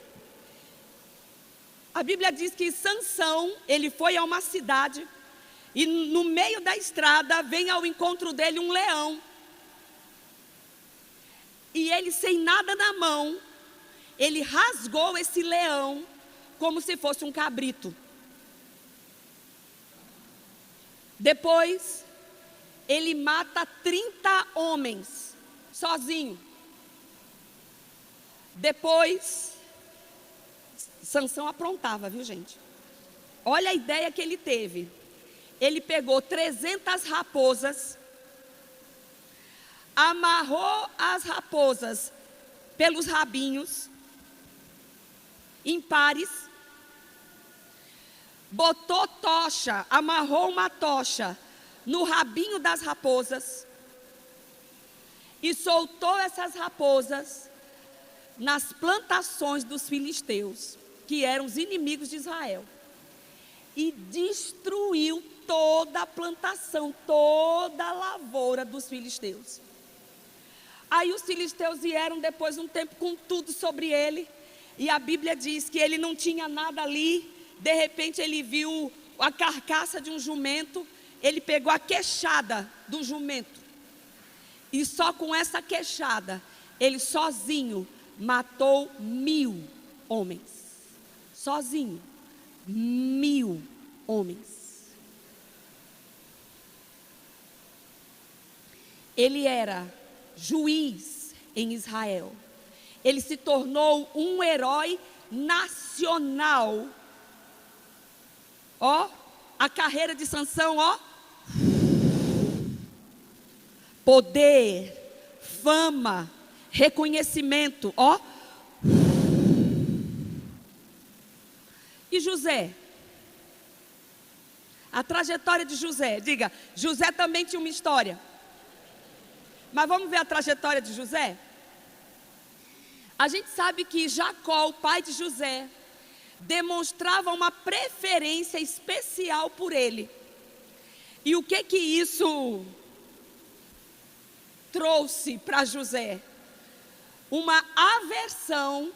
A Bíblia diz que Sansão, ele foi a uma cidade e no meio da estrada vem ao encontro dele um leão. E ele, sem nada na mão, ele rasgou esse leão como se fosse um cabrito. Depois, ele mata 30 homens, sozinho. Depois, Sansão aprontava, viu, gente? Olha a ideia que ele teve. Ele pegou 300 raposas, amarrou as raposas pelos rabinhos, em pares, botou tocha, amarrou uma tocha no rabinho das raposas e soltou essas raposas nas plantações dos filisteus, que eram os inimigos de Israel, e destruiu toda a plantação, toda a lavoura dos filisteus. Aí os filisteus vieram depois de um tempo com tudo sobre ele, e a Bíblia diz que ele não tinha nada ali. De repente ele viu a carcaça de um jumento, ele pegou a queixada do jumento, e só com essa queixada, ele sozinho matou 1000 homens. Sozinho, 1000 homens. Ele era juiz em Israel. Ele se tornou um herói nacional. Ó, a carreira de Sansão, ó. Poder, fama, reconhecimento, ó. E José? A trajetória de José, diga, José também tinha uma história. Mas vamos ver a trajetória de José? A gente sabe que Jacó, o pai de José, demonstrava uma preferência especial por ele. E o que isso trouxe para José? Uma aversão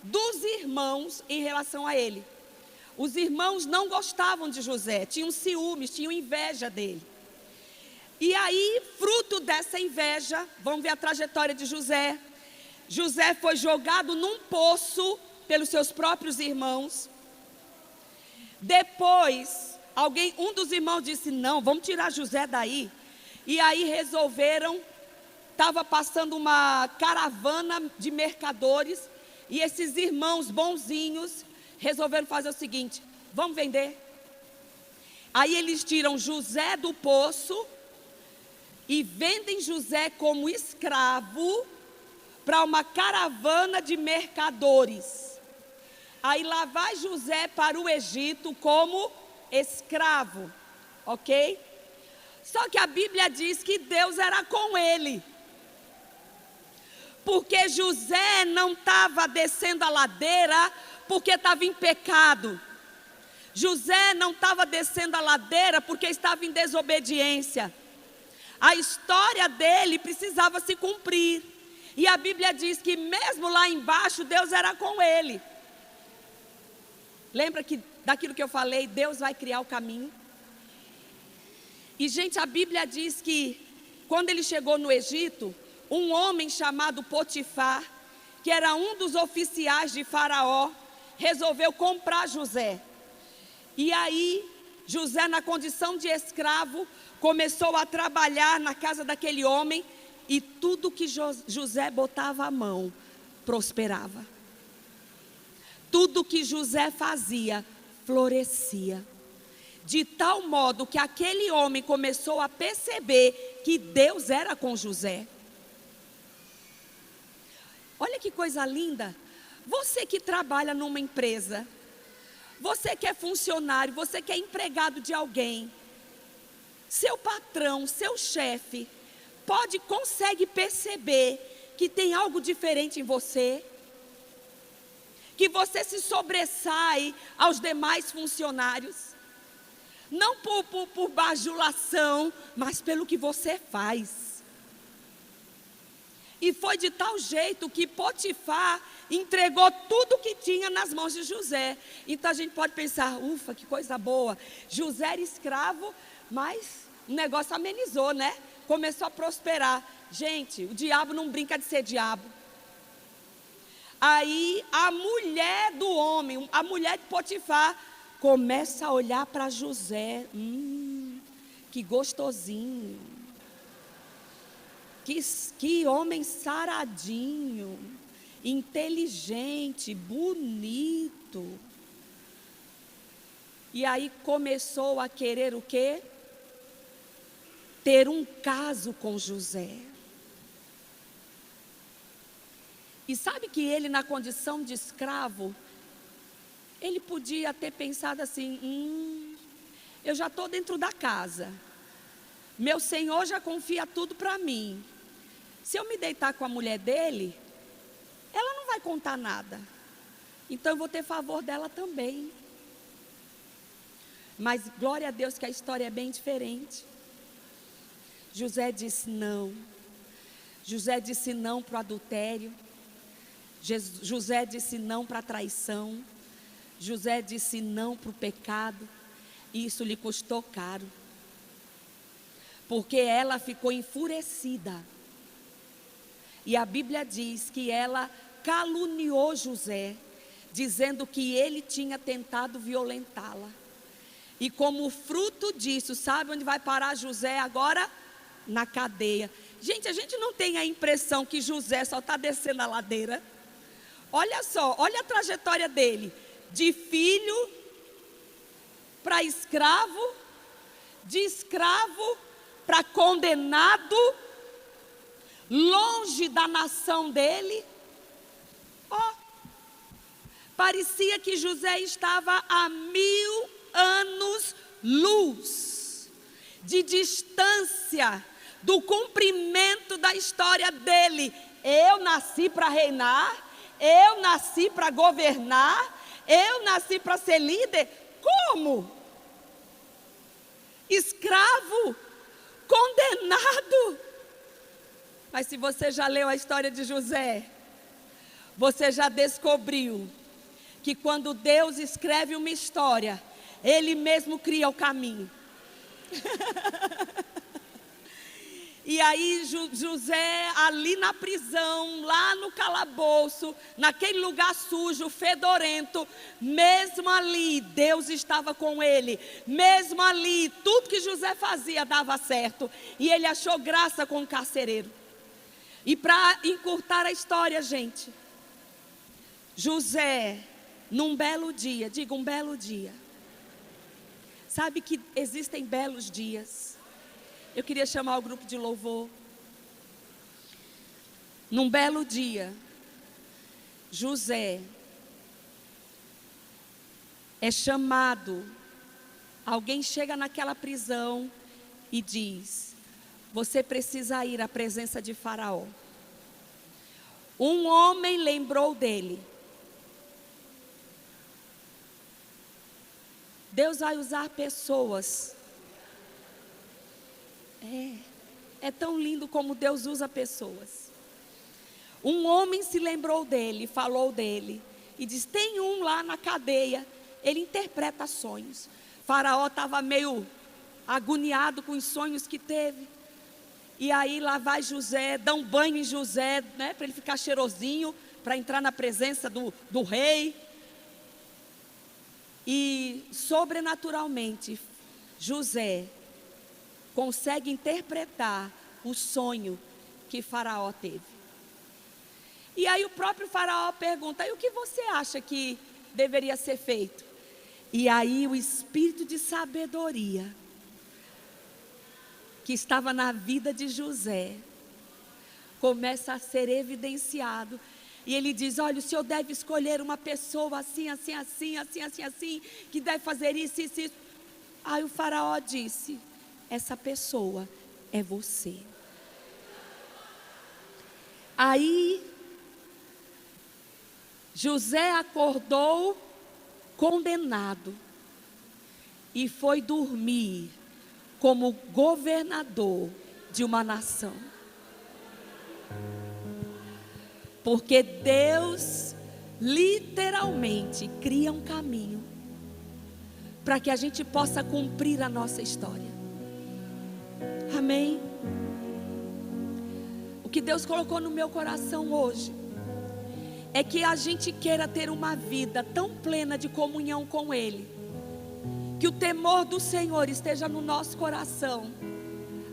dos irmãos em relação a ele. Os irmãos não gostavam de José, tinham ciúmes, tinham inveja dele. E aí, fruto dessa inveja, vamos ver a trajetória de José. José foi jogado num poço pelos seus próprios irmãos. Depois, um dos irmãos disse: não, vamos tirar José daí. E aí resolveram, estava passando uma caravana de mercadores, e esses irmãos bonzinhos resolveram fazer o seguinte: vamos vender. Aí eles tiram José do poço e vendem José como escravo para uma caravana de mercadores. Aí lá vai José para o Egito como escravo, ok? Só que a Bíblia diz que Deus era com ele, porque José não estava descendo a ladeira porque estava em pecado. José não estava descendo a ladeira porque estava em desobediência. A história dele precisava se cumprir. E a Bíblia diz que mesmo lá embaixo, Deus era com ele. Lembra daquilo que eu falei, Deus vai criar o caminho. E gente, a Bíblia diz que quando ele chegou no Egito, um homem chamado Potifar, que era um dos oficiais de Faraó, resolveu comprar José. E aí, José, na condição de escravo, começou a trabalhar na casa daquele homem, e tudo que José botava a mão, prosperava. Tudo que José fazia, florescia. De tal modo que aquele homem começou a perceber que Deus era com José. Olha que coisa linda. Você que trabalha numa empresa, você que é funcionário, você que é empregado de alguém, seu patrão, seu chefe, consegue perceber que tem algo diferente em você, que você se sobressai aos demais funcionários, não por bajulação, mas pelo que você faz. E foi de tal jeito que Potifar entregou tudo que tinha nas mãos de José. Então a gente pode pensar: ufa, que coisa boa, José era escravo, mas o negócio amenizou, né? Começou a prosperar. Gente, o diabo não brinca de ser diabo. Aí a mulher do homem, a mulher de Potifar, começa a olhar para José. Que gostosinho. Que homem saradinho, inteligente, bonito. E aí começou a querer o quê? Ter um caso com José. E sabe que ele, na condição de escravo, ele podia ter pensado assim: eu já estou dentro da casa, meu senhor já confia tudo para mim. Se eu me deitar com a mulher dele, ela não vai contar nada, então eu vou ter favor dela também. Mas glória a Deus que a história é bem diferente. José disse não. José disse não para o adultério. José disse não para a traição. José disse não para o pecado. E isso lhe custou caro, porque ela ficou enfurecida. E a Bíblia diz que ela caluniou José, dizendo que ele tinha tentado violentá-la. E como fruto disso, sabe onde vai parar José agora? Na cadeia. Gente, a gente não tem a impressão que José só está descendo a ladeira. Olha só, olha a trajetória dele. De filho para escravo, de escravo para condenado, longe da nação dele. Parecia que José estava a 1000 anos luz de distância do cumprimento da história dele. Eu nasci para reinar, eu nasci para governar, eu nasci para ser líder. Como? Escravo, condenado. Mas se você já leu a história de José, você já descobriu que quando Deus escreve uma história, Ele mesmo cria o caminho. E aí José ali na prisão, lá no calabouço, naquele lugar sujo, fedorento, mesmo ali Deus estava com ele, mesmo ali tudo que José fazia dava certo, e ele achou graça com o carcereiro. E para encurtar a história, gente, José, num belo dia, diga um belo dia, sabe que existem belos dias. Eu queria chamar o grupo de louvor. Num belo dia, José é chamado. Alguém chega naquela prisão e diz: você precisa ir à presença de Faraó. Um homem lembrou dele. Deus vai usar pessoas. É tão lindo como Deus usa pessoas. Um homem se lembrou dele, falou dele e diz: tem um lá na cadeia, ele interpreta sonhos. Faraó estava meio agoniado com os sonhos que teve. E aí lá vai José, dá um banho em José, né, para ele ficar cheirosinho, para entrar na presença do rei. E sobrenaturalmente José consegue interpretar o sonho que Faraó teve. E aí o próprio Faraó pergunta: e o que você acha que deveria ser feito? E aí o espírito de sabedoria que estava na vida de José começa a ser evidenciado. E ele diz: olha, o senhor deve escolher uma pessoa assim, assim, assim, assim, assim, assim, que deve fazer isso, isso, isso. Aí o Faraó disse: essa pessoa é você. Aí José acordou condenado e foi dormir como governador de uma nação. Porque Deus literalmente cria um caminho para que a gente possa cumprir a nossa história. Amém? O que Deus colocou no meu coração hoje é que a gente queira ter uma vida tão plena de comunhão com Ele, que o temor do Senhor esteja no nosso coração,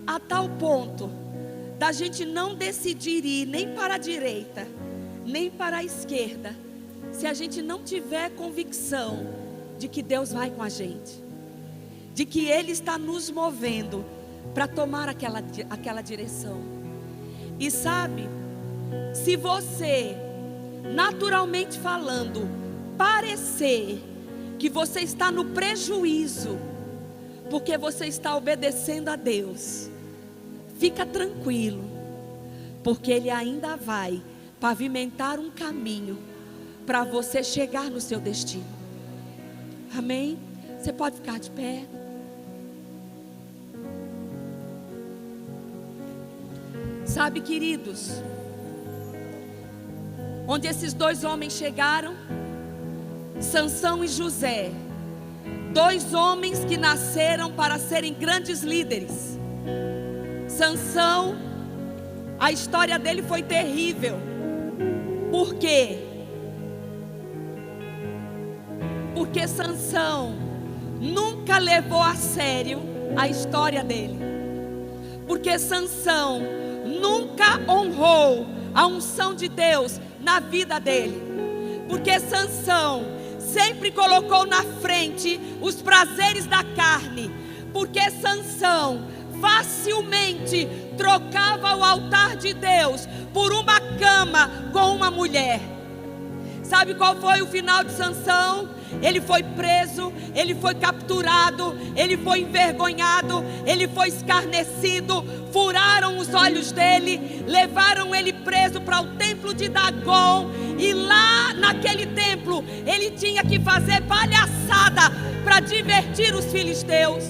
a tal ponto da gente não decidir ir nem para a direita, nem para a esquerda, se a gente não tiver convicção de que Deus vai com a gente, de que Ele está nos movendo para tomar aquela direção. E sabe, se você, naturalmente falando, parecer que você está no prejuízo, porque você está obedecendo a Deus, fica tranquilo, porque Ele ainda vai pavimentar um caminho para você chegar no seu destino. Amém? Você pode ficar de pé. Sabe, queridos, onde esses dois homens chegaram, Sansão e José, dois homens que nasceram para serem grandes líderes. Sansão, a história dele foi terrível. Por quê? Porque Sansão nunca levou a sério a história dele. Porque Sansão nunca honrou a unção de Deus na vida dele. Porque Sansão sempre colocou na frente os prazeres da carne. Porque Sansão facilmente trocava o altar de Deus por uma cama com uma mulher. Sabe qual foi o final de Sansão? Ele foi preso, ele foi capturado, ele foi envergonhado, ele foi escarnecido, furaram os olhos dele, levaram ele preso para o templo de Dagon, e lá naquele templo ele tinha que fazer palhaçada para divertir os filisteus.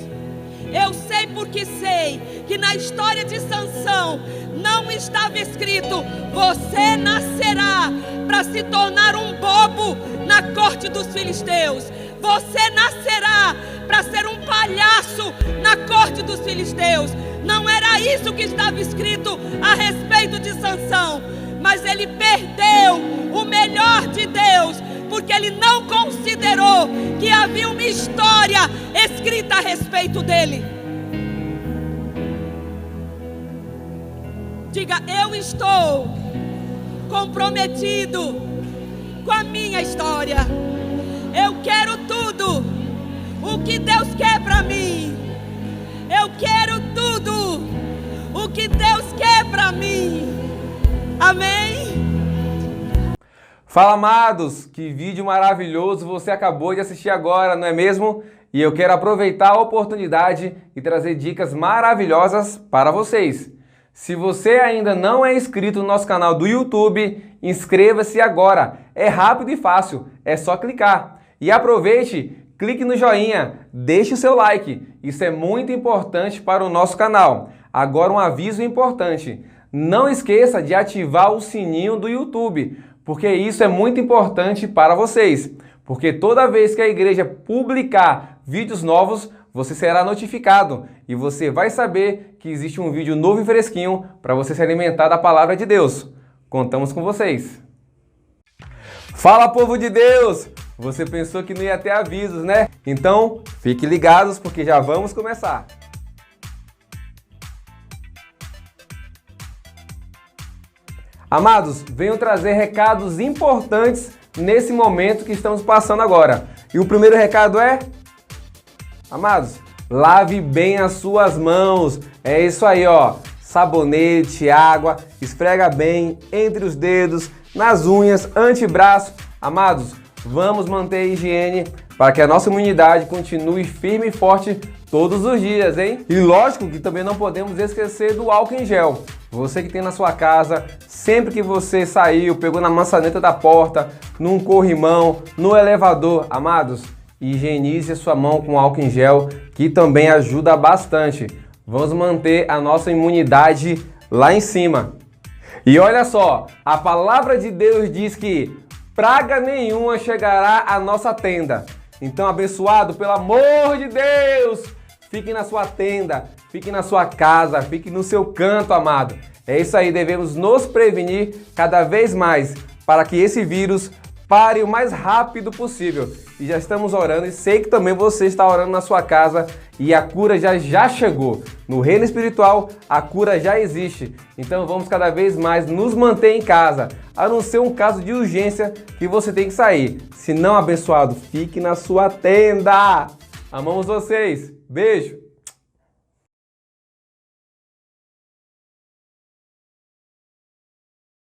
Eu sei porque sei que na história de Sansão não estava escrito: você nascerá para se tornar um bobo na corte corte dos filisteus. Você nascerá para ser um palhaço na corte dos filisteus. Não era isso que estava escrito a respeito de Sansão, mas ele perdeu o melhor de Deus, porque ele não considerou que havia uma história escrita a respeito dele. Diga: eu estou comprometido com a minha história. Eu quero tudo o que Deus quer para mim. Eu quero tudo o que Deus quer para mim. Amém? Fala, amados, que vídeo maravilhoso você acabou de assistir agora, não é mesmo? E eu quero aproveitar a oportunidade e trazer dicas maravilhosas para vocês. Se você ainda não é inscrito no nosso canal do YouTube, inscreva-se agora. É rápido e fácil, é só clicar. E aproveite, clique no joinha, deixe o seu like. Isso é muito importante para o nosso canal. Agora um aviso importante. Não esqueça de ativar o sininho do YouTube, porque isso é muito importante para vocês. Porque toda vez que a igreja publicar vídeos novos, você será notificado e você vai saber que existe um vídeo novo e fresquinho para você se alimentar da palavra de Deus. Contamos com vocês. Fala, povo de Deus! Você pensou que não ia ter avisos, né? Então, fiquem ligados porque já vamos começar. Amados, venho trazer recados importantes nesse momento que estamos passando agora. E o primeiro recado é: amados, lave bem as suas mãos. É isso aí, ó. Sabonete, água, esfrega bem entre os dedos, nas unhas, antebraço. Amados, vamos manter a higiene para que a nossa imunidade continue firme e forte todos os dias, hein? E lógico que também não podemos esquecer do álcool em gel. Você que tem na sua casa, sempre que você saiu, pegou na maçaneta da porta, num corrimão, no elevador, amados, higienize a sua mão com álcool em gel, que também ajuda bastante. Vamos manter a nossa imunidade lá em cima. E olha só, a palavra de Deus diz que praga nenhuma chegará à nossa tenda. Então, abençoado, pelo amor de Deus, fique na sua tenda, fique na sua casa, fique no seu canto, amado. É isso aí, devemos nos prevenir cada vez mais para que esse vírus pare o mais rápido possível. E já estamos orando e sei que também você está orando na sua casa e a cura já chegou. No reino espiritual, a cura já existe. Então vamos cada vez mais nos manter em casa, a não ser um caso de urgência que você tem que sair. Se não, abençoado, fique na sua tenda. Amamos vocês. Beijo.